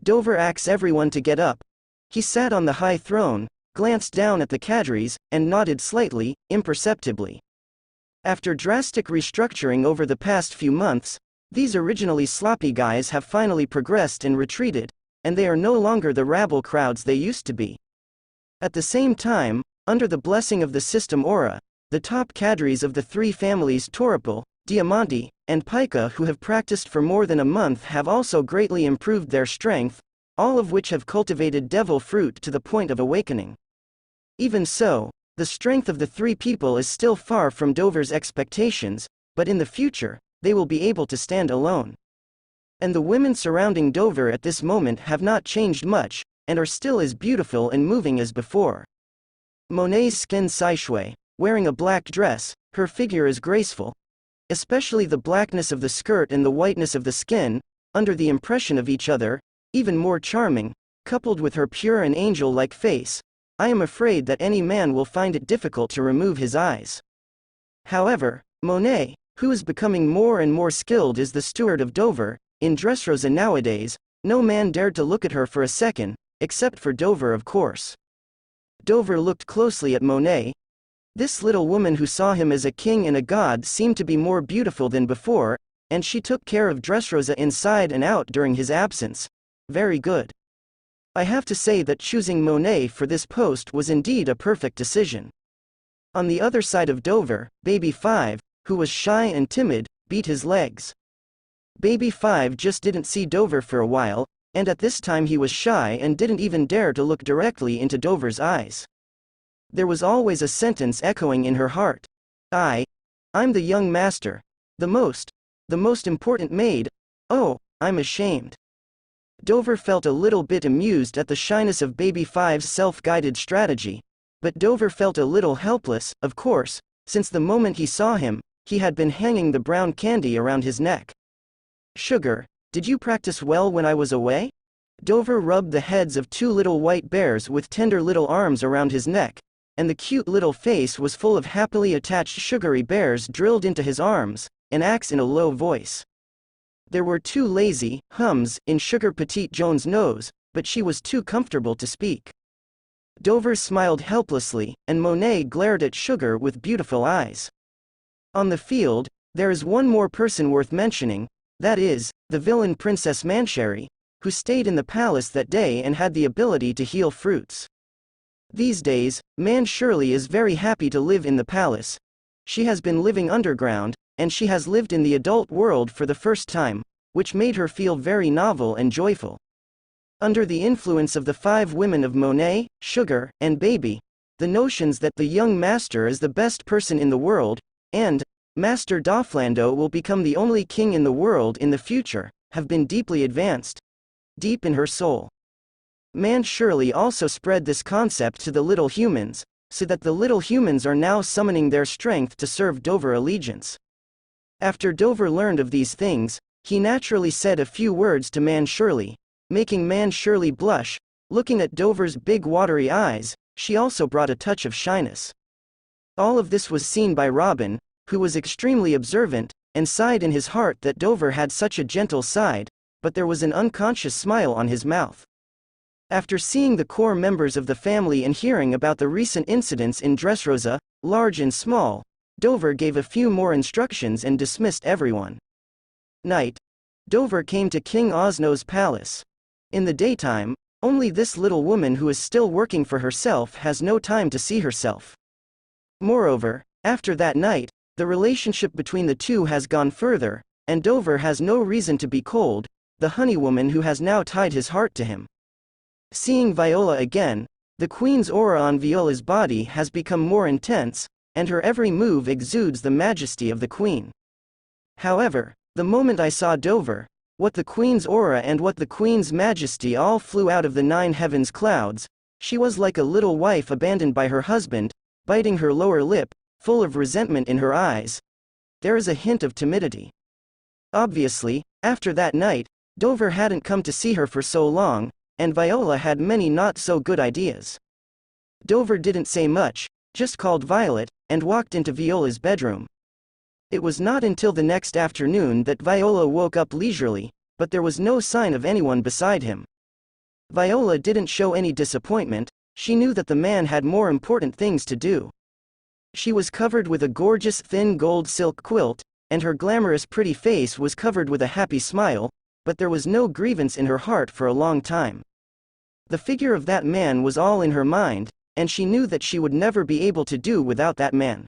Dover asked everyone to get up. He sat on the high throne, glanced down at the cadres, and nodded slightly, imperceptibly. After drastic restructuring over the past few months, these originally sloppy guys have finally progressed and retreated, and they are no longer the rabble crowds they used to be. At the same time, under the blessing of the system Aura, the top cadres of the three families Toripal, Diamante, and Pica who have practiced for more than a month have also greatly improved their strength, all of which have cultivated devil fruit to the point of awakening. Even so, the strength of the three people is still far from Dover's expectations, but in the future, they will be able to stand alone. And the women surrounding Dover at this moment have not changed much, and are still as beautiful and moving as before. Monet's skin Saishui, wearing a black dress, her figure is graceful. Especially the blackness of the skirt and the whiteness of the skin, under the impression of each other, even more charming, coupled with her pure and angel-like face. I am afraid that any man will find it difficult to remove his eyes. However, Monet, who is becoming more and more skilled as the steward of Dover, in Dressrosa nowadays, no man dared to look at her for a second, except for Dover of course. Dover looked closely at Monet. This little woman who saw him as a king and a god seemed to be more beautiful than before, and she took care of Dressrosa inside and out during his absence. Very good. I have to say that choosing Monet for this post was indeed a perfect decision. On the other side of Dover, Baby 5, who was shy and timid, beat his legs. Baby 5 just didn't see Dover for a while, and at this time he was shy and didn't even dare to look directly into Dover's eyes. There was always a sentence echoing in her heart. I'm the young master. The most important maid. Oh, I'm ashamed. Dover felt a little bit amused at the shyness of Baby 5's self-guided strategy, but Dover felt a little helpless, of course, since the moment he saw him, he had been hanging the brown candy around his neck. Sugar, did you practice well when I was away? Dover rubbed the heads of two little white bears with tender little arms around his neck, and the cute little face was full of happily attached sugary bears drilled into his arms, and asked in a low voice. There were two lazy hums in Sugar Petite Joan's nose, but she was too comfortable to speak. Dover smiled helplessly, and Monet glared at Sugar with beautiful eyes. On the field, there is one more person worth mentioning, that is, the villain Princess Mancheri, who stayed in the palace that day and had the ability to heal fruits. These days, Mancheri is very happy to live in the palace. She has been living underground, and she has lived in the adult world for the first time, which made her feel very novel and joyful. Under the influence of the 5 women of Monet, Sugar, and Baby, the notions that the young master is the best person in the world, and Master Doflamingo will become the only king in the world in the future, have been deeply advanced. Deep in her soul. Mancheri also spread this concept to the little humans, so that the little humans are now summoning their strength to serve Dover allegiance. After Dover learned of these things, he naturally said a few words to Mancheri, making Mancheri blush. Looking at Dover's big watery eyes, she also brought a touch of shyness. All of this was seen by Robin, who was extremely observant, and sighed in his heart that Dover had such a gentle side, but there was an unconscious smile on his mouth. After seeing the core members of the family and hearing about the recent incidents in Dressrosa, large and small, Dover gave a few more instructions and dismissed everyone. Night. Dover came to King Osno's palace. In the daytime, only this little woman who is still working for herself has no time to see herself. Moreover, after that night, the relationship between the two has gone further, and Dover has no reason to be cold, the honeywoman who has now tied his heart to him. Seeing Viola again, the queen's aura on Viola's body has become more intense, and her every move exudes the majesty of the queen. However, the moment I saw Dover, what the queen's aura and what the queen's majesty all flew out of the 9 heavens clouds. She was like a little wife abandoned by her husband, biting her lower lip, full of resentment in her eyes. There is a hint of timidity. Obviously, after that night, Dover hadn't come to see her for so long, and Viola had many not so good ideas. Dover didn't say much, just called Violet, and walked into Viola's bedroom. It was not until the next afternoon that Viola woke up leisurely, but there was no sign of anyone beside him. Viola didn't show any disappointment, she knew that the man had more important things to do. She was covered with a gorgeous thin gold silk quilt, and her glamorous pretty face was covered with a happy smile, but there was no grievance in her heart for a long time. The figure of that man was all in her mind, and she knew that she would never be able to do without that man.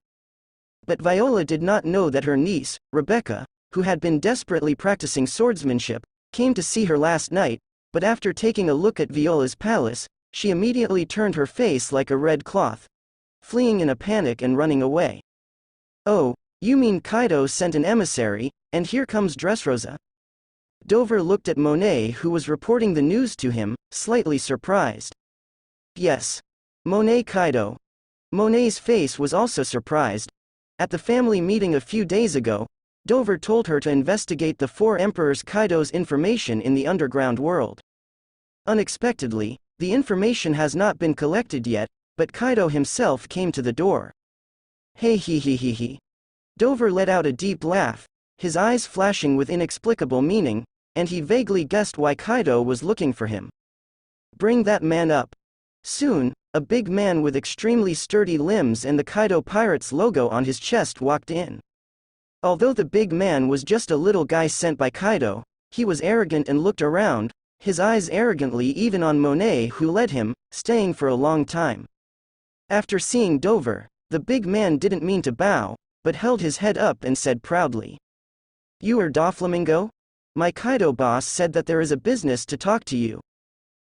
But Viola did not know that her niece, Rebecca, who had been desperately practicing swordsmanship, came to see her last night, but after taking a look at Viola's palace, she immediately turned her face like a red cloth, fleeing in a panic and running away. Oh, you mean Kaido sent an emissary, and here comes Dressrosa? Dover looked at Monet, who was reporting the news to him, slightly surprised. Yes. Monet Kaido. Monet's face was also surprised. At the family meeting a few days ago, Dover told her to investigate the 4 emperors Kaido's information in the underground world. Unexpectedly, the information has not been collected yet, but Kaido himself came to the door. Hey he he he he. Dover let out a deep laugh, his eyes flashing with inexplicable meaning. and he vaguely guessed why Kaido was looking for him. Bring that man up. Soon, a big man with extremely sturdy limbs and the Kaido Pirates logo on his chest walked in. Although the big man was just a little guy sent by Kaido, he was arrogant and looked around, his eyes arrogantly even on Monet who led him, staying for a long time. After seeing Dover, the big man didn't mean to bow, but held his head up and said proudly, "You are Doflamingo? My Kaido boss said that there is a business to talk to you."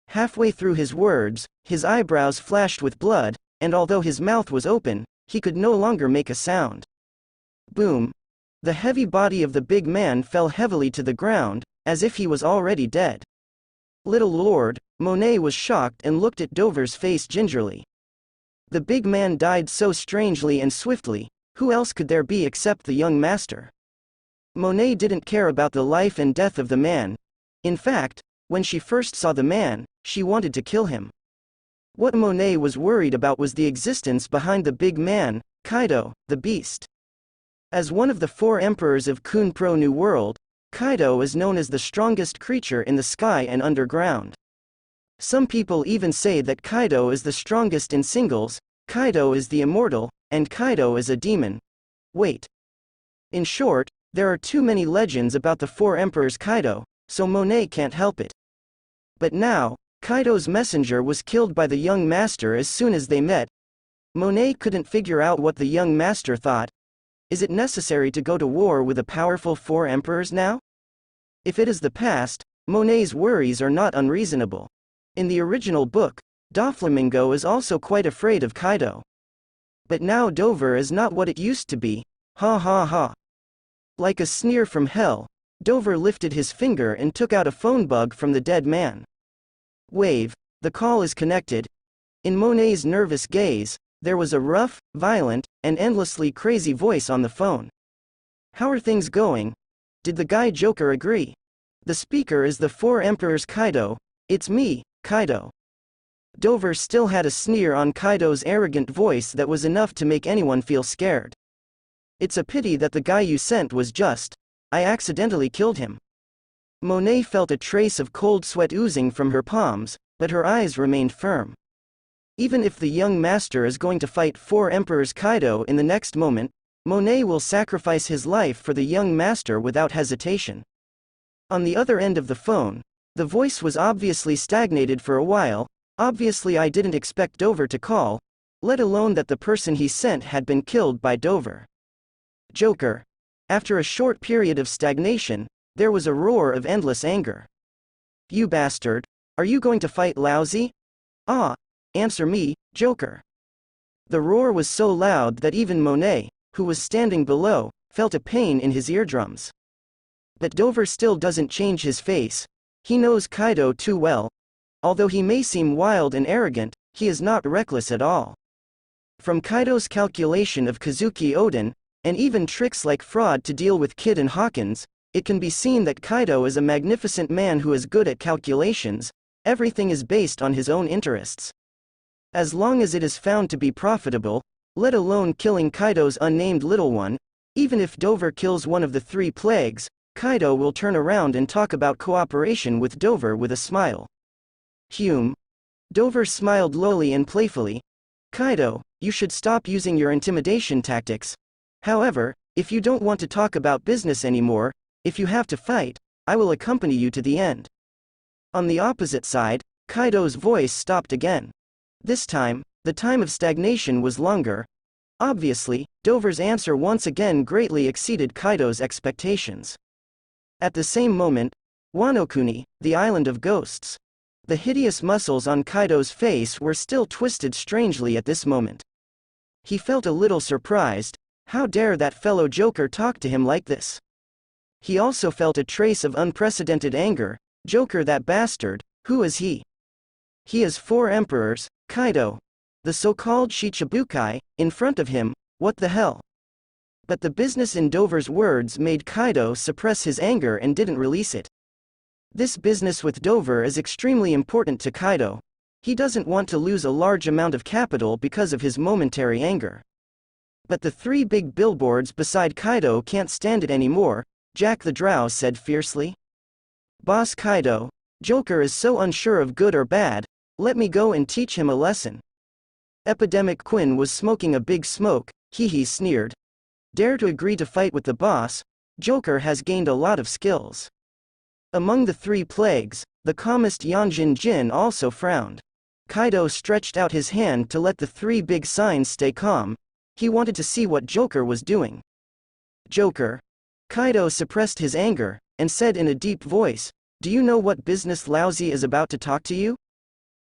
Halfway through his words, his eyebrows flashed with blood, and although his mouth was open, he could no longer make a sound. Boom! The heavy body of the big man fell heavily to the ground, as if he was already dead. Little Lord, Monet was shocked and looked at Dover's face gingerly. The big man died so strangely and swiftly, who else could there be except the young master? Monet didn't care about the life and death of the man. In fact, when she first saw the man, she wanted to kill him. What Monet was worried about was the existence behind the big man, Kaido, the beast. As one of the 4 emperors of Kunpro New World, Kaido is known as the strongest creature in the sky and underground. Some people even say that Kaido is the strongest in singles, Kaido is the immortal, and Kaido is a demon. Wait. In short, there are too many legends about the 4 emperors Kaido, so Monet can't help it. But now, Kaido's messenger was killed by the young master as soon as they met. Monet couldn't figure out what the young master thought. Is it necessary to go to war with the powerful 4 emperors now? If it is the past, Monet's worries are not unreasonable. In the original book, Doflamingo is also quite afraid of Kaido. But now Dover is not what it used to be, ha ha ha. Like a sneer from hell, Dover lifted his finger and took out a phone bug from the dead man. Wave, the call is connected. In Monet's nervous gaze, there was a rough, violent, and endlessly crazy voice on the phone. How are things going? Did the guy Joker agree? The speaker is the 4 emperors Kaido. It's me, Kaido. Dover still had a sneer on Kaido's arrogant voice that was enough to make anyone feel scared. It's a pity that the guy you sent was just. I accidentally killed him. Monet felt a trace of cold sweat oozing from her palms, but her eyes remained firm. Even if the young master is going to fight 4 emperors Kaido in the next moment, Monet will sacrifice his life for the young master without hesitation. On the other end of the phone, the voice was obviously stagnated for a while. Obviously I didn't expect Dover to call, let alone that the person he sent had been killed by Dover. Joker. After a short period of stagnation, there was a roar of endless anger. You bastard, are you going to fight lousy? Ah, answer me, Joker. The roar was so loud that even Monet, who was standing below, felt a pain in his eardrums. But Dover still doesn't change his face. He knows Kaido too well. Although he may seem wild and arrogant, he is not reckless at all. From Kaido's calculation of Kozuki Oden, and even tricks like fraud to deal with Kid and Hawkins, it can be seen that Kaido is a magnificent man who is good at calculations. Everything is based on his own interests. As long as it is found to be profitable, let alone killing Kaido's unnamed little one, even if Dover kills one of the 3 plagues, Kaido will turn around and talk about cooperation with Dover with a smile. Dover smiled lowly and playfully. Kaido, you should stop using your intimidation tactics. However, if you don't want to talk about business anymore, if you have to fight, I will accompany you to the end. On the opposite side, Kaido's voice stopped again. This time, the time of stagnation was longer. Obviously, Dover's answer once again greatly exceeded Kaido's expectations. At the same moment, Wano-kuni, the island of ghosts. The hideous muscles on Kaido's face were still twisted strangely at this moment. He felt a little surprised. How dare that fellow Joker talk to him like this? He also felt a trace of unprecedented anger. Joker, that bastard, who is he? He has 4 emperors, Kaido. The so-called Shicibukai, in front of him, what the hell? But the business in Dover's words made Kaido suppress his anger and didn't release it. This business with Dover is extremely important to Kaido. He doesn't want to lose a large amount of capital because of his momentary anger. But the 3 big billboards beside Kaido can't stand it anymore, Jack the Drow said fiercely. Boss Kaido, Joker is so unsure of good or bad, let me go and teach him a lesson. Epidemic Quinn was smoking a big smoke, he sneered. Dare to agree to fight with the boss, Joker has gained a lot of skills. Among the three plagues, the calmest Jhin also frowned. Kaido stretched out his hand to let the three big signs stay calm. He wanted to see what Joker was doing. Joker. Kaido suppressed his anger, and said in a deep voice, do you know what business Lousy is about to talk to you?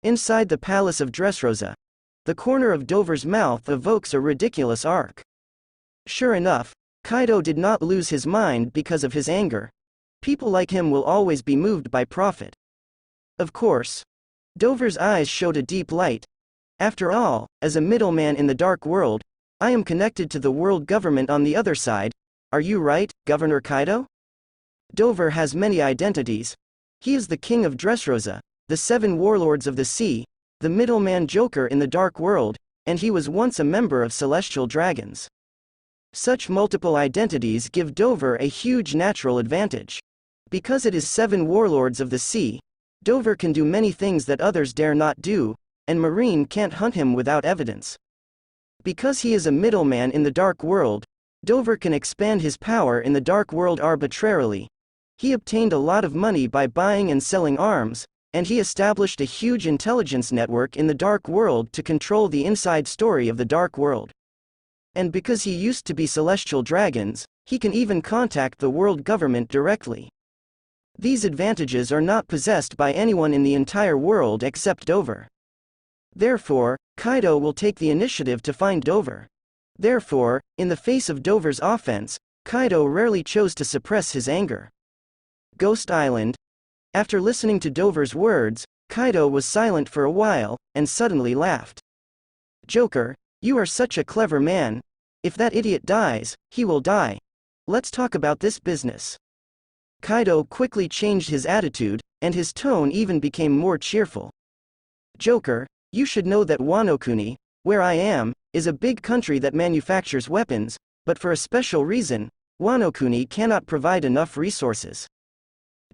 Inside the palace of Dressrosa, the corner of Dover's mouth evokes a ridiculous arc. Sure enough, Kaido did not lose his mind because of his anger. People like him will always be moved by profit. Of course. Dover's eyes showed a deep light. After all, as a middleman in the dark world, I am connected to the world government on the other side. Are you right, Governor Kaido? Dover has many identities. He is the king of Dressrosa, the 7 warlords of the sea, the middleman Joker in the dark world, and he was once a member of Celestial Dragons. Such multiple identities give Dover a huge natural advantage. Because it is 7 warlords of the sea, Dover can do many things that others dare not do, and Marine can't hunt him without evidence. Because he is a middleman in the dark world, Dover can expand his power in the dark world arbitrarily. He obtained a lot of money by buying and selling arms, and he established a huge intelligence network in the dark world to control the inside story of the dark world. And because he used to be Celestial Dragons, he can even contact the world government directly. These advantages are not possessed by anyone in the entire world except Dover. Therefore, Kaido will take the initiative to find Dover. Therefore, in the face of Dover's offense, Kaido rarely chose to suppress his anger. Ghost Island. After listening to Dover's words, Kaido was silent for a while, and suddenly laughed. Joker, you are such a clever man. If that idiot dies, he will die. Let's talk about this business. Kaido quickly changed his attitude, and his tone even became more cheerful. Joker, you should know that Wano Kuni, where I am, is a big country that manufactures weapons, but for a special reason, Wano Kuni cannot provide enough resources.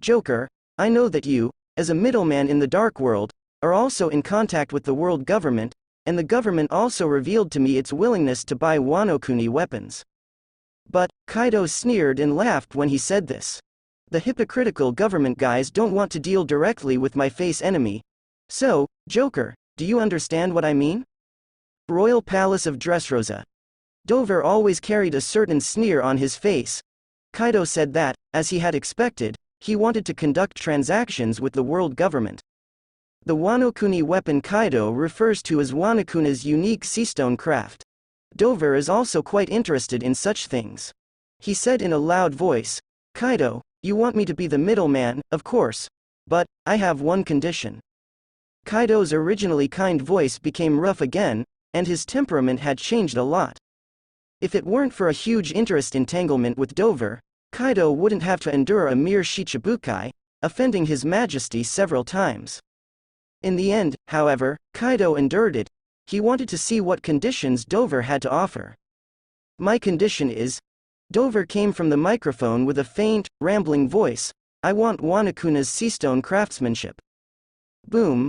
Joker, I know that you, as a middleman in the dark world, are also in contact with the world government, and the government also revealed to me its willingness to buy Wano Kuni weapons. But, Kaido sneered and laughed when he said this. The hypocritical government guys don't want to deal directly with my face enemy. So, Joker, do you understand what I mean? Royal Palace of Dressrosa. Dover always carried a certain sneer on his face. Kaido said that, as he had expected, he wanted to conduct transactions with the world government. The Wano Kuni weapon Kaido refers to as Wano Kuni's unique seastone craft. Dover is also quite interested in such things. He said in a loud voice, Kaido, you want me to be the middleman, of course. But, I have one condition. Kaido's originally kind voice became rough again, and his temperament had changed a lot. If it weren't for a huge interest entanglement with Dover, Kaido wouldn't have to endure a mere Shicibukai, offending his majesty several times. In the end, however, Kaido endured it. He wanted to see what conditions Dover had to offer. My condition is. Dover came from the microphone with a faint, rambling voice. I want Wano Kuni's seastone craftsmanship. Boom.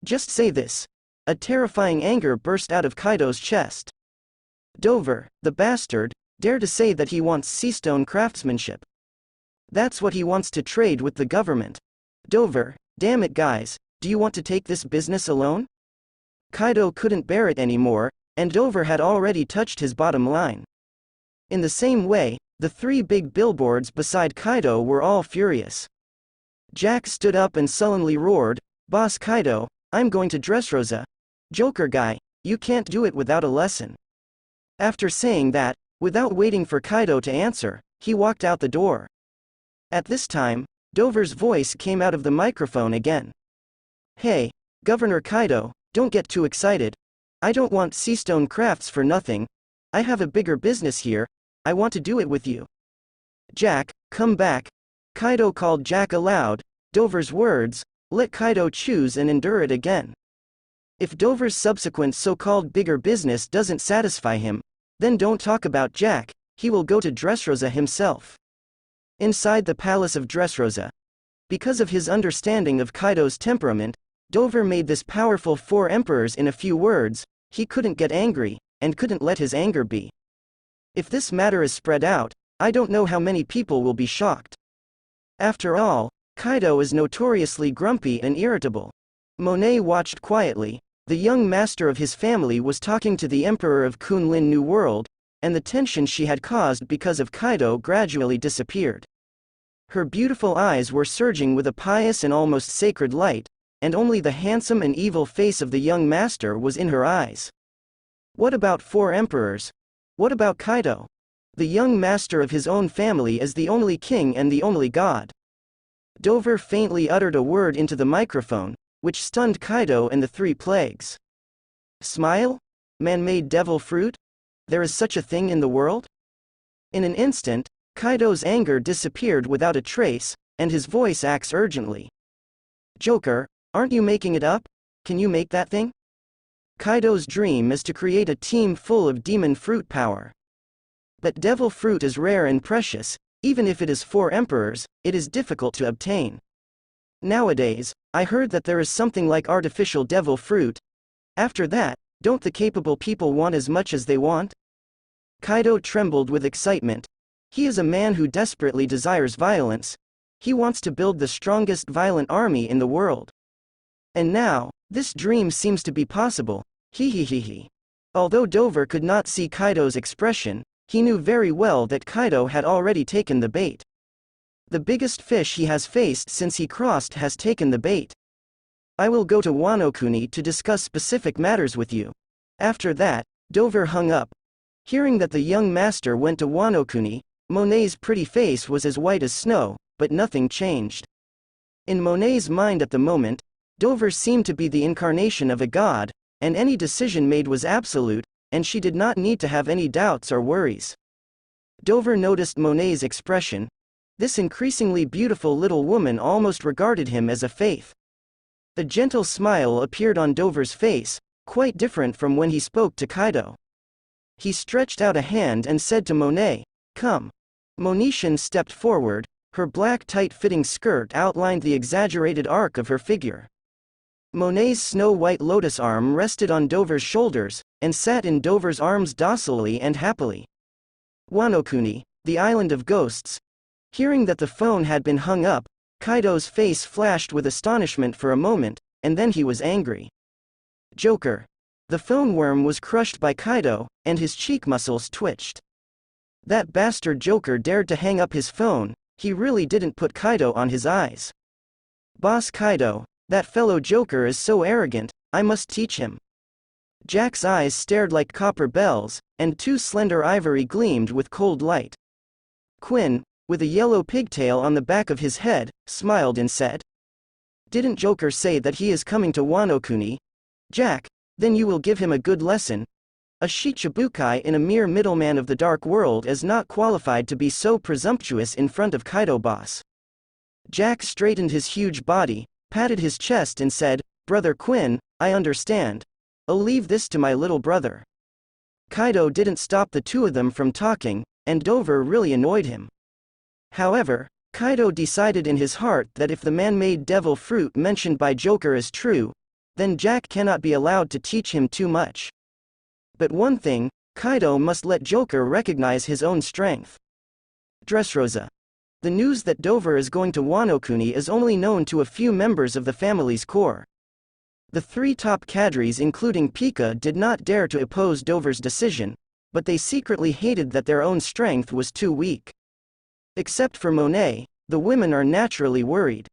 Just say this. A terrifying anger burst out of Kaido's chest. Dover, the bastard, dare to say that he wants seastone craftsmanship. That's what he wants to trade with the government. Dover, damn it guys, do you want to take this business alone? Kaido couldn't bear it anymore, and Dover had already touched his bottom line. In the same way, the 3 big billboards beside Kaido were all furious. Jack stood up and sullenly roared, Boss Kaido, I'm going to Dressrosa. Joker guy, you can't do it without a lesson. After saying that, without waiting for Kaido to answer, he walked out the door. At this time, Dover's voice came out of the microphone again. Hey, Governor Kaido, don't get too excited. I don't want seastone crafts for nothing. I have a bigger business here. I want to do it with you. Jack, come back. Kaido called Jack aloud. Dover's words, let Kaido choose and endure it again. If Dover's subsequent so-called bigger business doesn't satisfy him, then don't talk about Jack, he will go to Dressrosa himself. Inside the palace of Dressrosa. Because of his understanding of Kaido's temperament, Dover made this powerful 4 emperors in a few words. He couldn't get angry, and couldn't let his anger be. If this matter is spread out, I don't know how many people will be shocked. After all, Kaido is notoriously grumpy and irritable. Monet watched quietly. The young master of his family was talking to the Emperor of Kunlun New World, and the tension she had caused because of Kaido gradually disappeared. Her beautiful eyes were surging with a pious and almost sacred light, and only the handsome and evil face of the young master was in her eyes. What about 4 emperors? What about Kaido? The young master of his own family is the only king and the only god. Dover faintly uttered a word into the microphone, which stunned Kaido and the 3 plagues. Smile? Man-made devil fruit? There is such a thing in the world? In an instant, Kaido's anger disappeared without a trace, and his voice asked urgently. Joker, aren't you making it up? Can you make that thing? Kaido's dream is to create a team full of demon fruit power. That devil fruit is rare and precious. Even if it is 4 emperors, it is difficult to obtain. Nowadays, I heard that there is something like artificial devil fruit. After that, don't the capable people want as much as they want? Kaido trembled with excitement. He is a man who desperately desires violence. He wants to build the strongest violent army in the world. And now, this dream seems to be possible. He. Although Dover could not see Kaido's expression, he knew very well that Kaido had already taken the bait. The biggest fish he has faced since he crossed has taken the bait. I will go to Wano Kuni to discuss specific matters with you. After that, Dover hung up. Hearing that the young master went to Wano Kuni, Monet's pretty face was as white as snow, but nothing changed. In Monet's mind at the moment, Dover seemed to be the incarnation of a god, and any decision made was absolute, and she did not need to have any doubts or worries. Dover noticed Monet's expression. This increasingly beautiful little woman almost regarded him as a faith. A gentle smile appeared on Dover's face, quite different from when he spoke to Kaido. He stretched out a hand and said to Monet, "Come." Monishin stepped forward. Her black tight-fitting skirt outlined the exaggerated arc of her figure. Monet's snow-white lotus arm rested on Dover's shoulders, and sat in Dover's arms docilely and happily. Wano Kuni, the island of ghosts. Hearing that the phone had been hung up, Kaido's face flashed with astonishment for a moment, and then he was angry. Joker. The phone worm was crushed by Kaido, and his cheek muscles twitched. That bastard Joker dared to hang up his phone. He really didn't put Kaido on his eyes. Boss Kaido, that fellow Joker is so arrogant, I must teach him. Jack's eyes stared like copper bells, and 2 slender ivory gleamed with cold light. Quinn, with a yellow pigtail on the back of his head, smiled and said, "Didn't Joker say that he is coming to Wano Kuni? Jack, then you will give him a good lesson. A Shicibukai in a mere middleman of the dark world is not qualified to be so presumptuous in front of Kaido boss." Jack straightened his huge body, patted his chest and said, "Brother Quinn, I understand. I'll leave this to my little brother." Kaido didn't stop the 2 of them from talking, and Dover really annoyed him. However, Kaido decided in his heart that if the man-made devil fruit mentioned by Joker is true, then Jack cannot be allowed to teach him too much. But one thing, Kaido must let Joker recognize his own strength. Dressrosa. The news that Dover is going to Wano Kuni is only known to a few members of the family's core. The 3 top cadres including Pika did not dare to oppose Dover's decision, but they secretly hated that their own strength was too weak. Except for Monet, the women are naturally worried.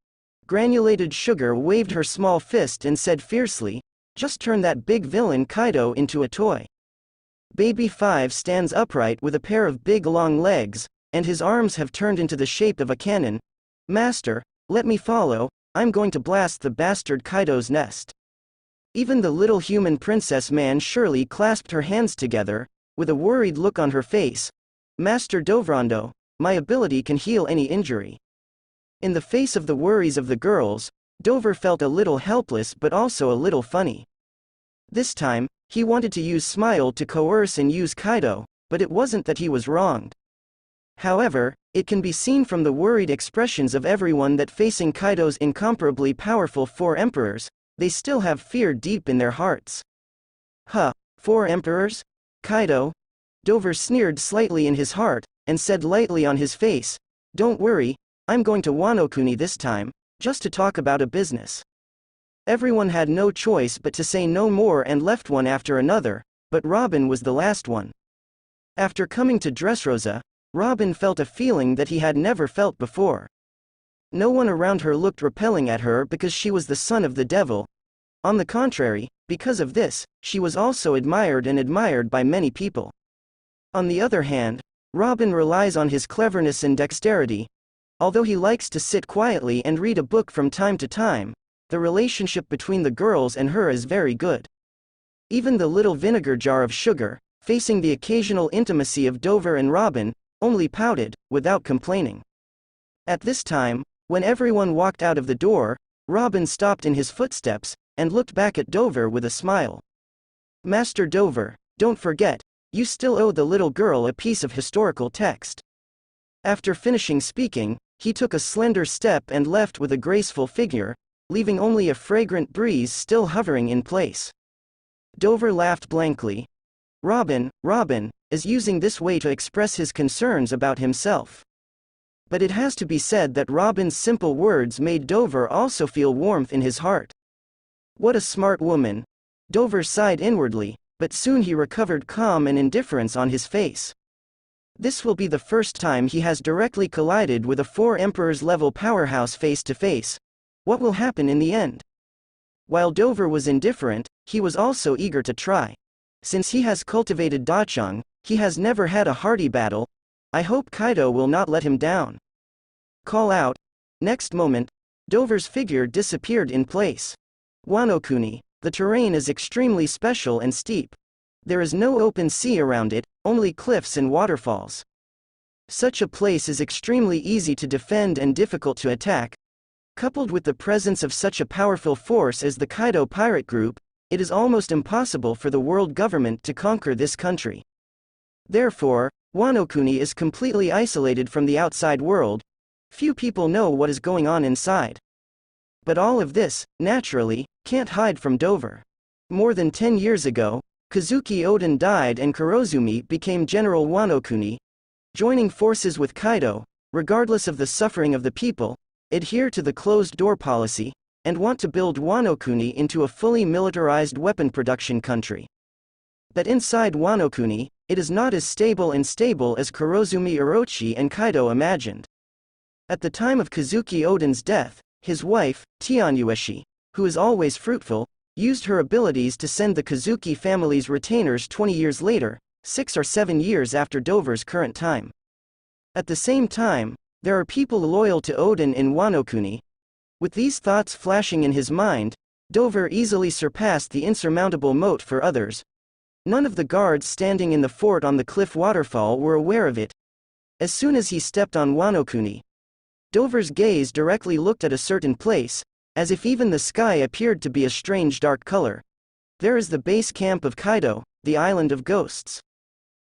Granulated Sugar waved her small fist and said fiercely, "Just turn that big villain Kaido into a toy." Baby 5 stands upright with a pair of big long legs, and his arms have turned into the shape of a cannon. "Master, let me follow, I'm going to blast the bastard Kaido's nest." Even the little human princess man Shirley clasped her hands together, with a worried look on her face. "Master Dovrondo, my ability can heal any injury." In the face of the worries of the girls, Dover felt a little helpless but also a little funny. This time, he wanted to use Smile to coerce and use Kaido, but it wasn't that he was wronged. However, It can be seen from the worried expressions of everyone that facing Kaido's incomparably powerful 4 emperors, they still have fear deep in their hearts. Huh, 4 emperors? Kaido? Dover sneered slightly in his heart, and said lightly on his face, "Don't worry, I'm going to Wano Kuni this time, just to talk about a business." Everyone had no choice but to say no more and left one after another, but Robin was the last one. After coming to Dressrosa, Robin felt a feeling that he had never felt before. No one around her looked repelling at her because she was the son of the devil. On the contrary, because of this, she was also admired and admired by many people. On the other hand, Robin relies on his cleverness and dexterity. Although he likes to sit quietly and read a book from time to time, the relationship between the girls and her is very good. Even the little vinegar jar of sugar, facing the occasional intimacy of Dover and Robin, only pouted, without complaining. At this time, when everyone walked out of the door, Robin stopped in his footsteps, and looked back at Dover with a smile. "Master Dover, don't forget, you still owe the little girl a piece of historical text." After finishing speaking, he took a slender step and left with a graceful figure, leaving only a fragrant breeze still hovering in place. Dover laughed blankly. Robin is using this way to express his concerns about himself. But it has to be said that Robin's simple words made Dover also feel warmth in his heart. What a smart woman. Dover sighed inwardly, but soon he recovered calm and indifference on his face. This will be the first time he has directly collided with a 4 emperors level powerhouse face to face. What will happen in the end? While Dover was indifferent, he was also eager to try. Since he has cultivated Dachang, he has never had a hearty battle. I hope Kaido will not let him down. Call out. Next moment, Dover's figure disappeared in place. Wano Kuni. The terrain is extremely special and steep. There is no open sea around it, only cliffs and waterfalls. Such a place is extremely easy to defend and difficult to attack. Coupled with the presence of such a powerful force as the Kaido pirate group, it is almost impossible for the world government to conquer this country. Therefore, Wano Kuni is completely isolated from the outside world. Few people know what is going on inside. But all of this, naturally, can't hide from Dover. More than 10 years ago, Kozuki Oden died and Kurozumi became General Wano Kuni. Joining forces with Kaido, regardless of the suffering of the people, adhere to the closed-door policy, and want to build Wano Kuni into a fully militarized weapon production country. But inside Wano Kuni, it is not as stable as Kurozumi, Orochi and Kaido imagined. At the time of Kozuki Oden's death, his wife, Tianyueshi, who is always fruitful, used her abilities to send the Kozuki family's retainers 20 years later, 6 or 7 years after Dover's current time. At the same time, there are people loyal to Oden in Wano Kuni. With these thoughts flashing in his mind, Dover easily surpassed the insurmountable moat for others. None of the guards standing in the fort on the cliff waterfall were aware of it. As soon as he stepped on Wano Kuni, Dover's gaze directly looked at a certain place, as if even the sky appeared to be a strange dark color. There is the base camp of Kaido, the Island of Ghosts.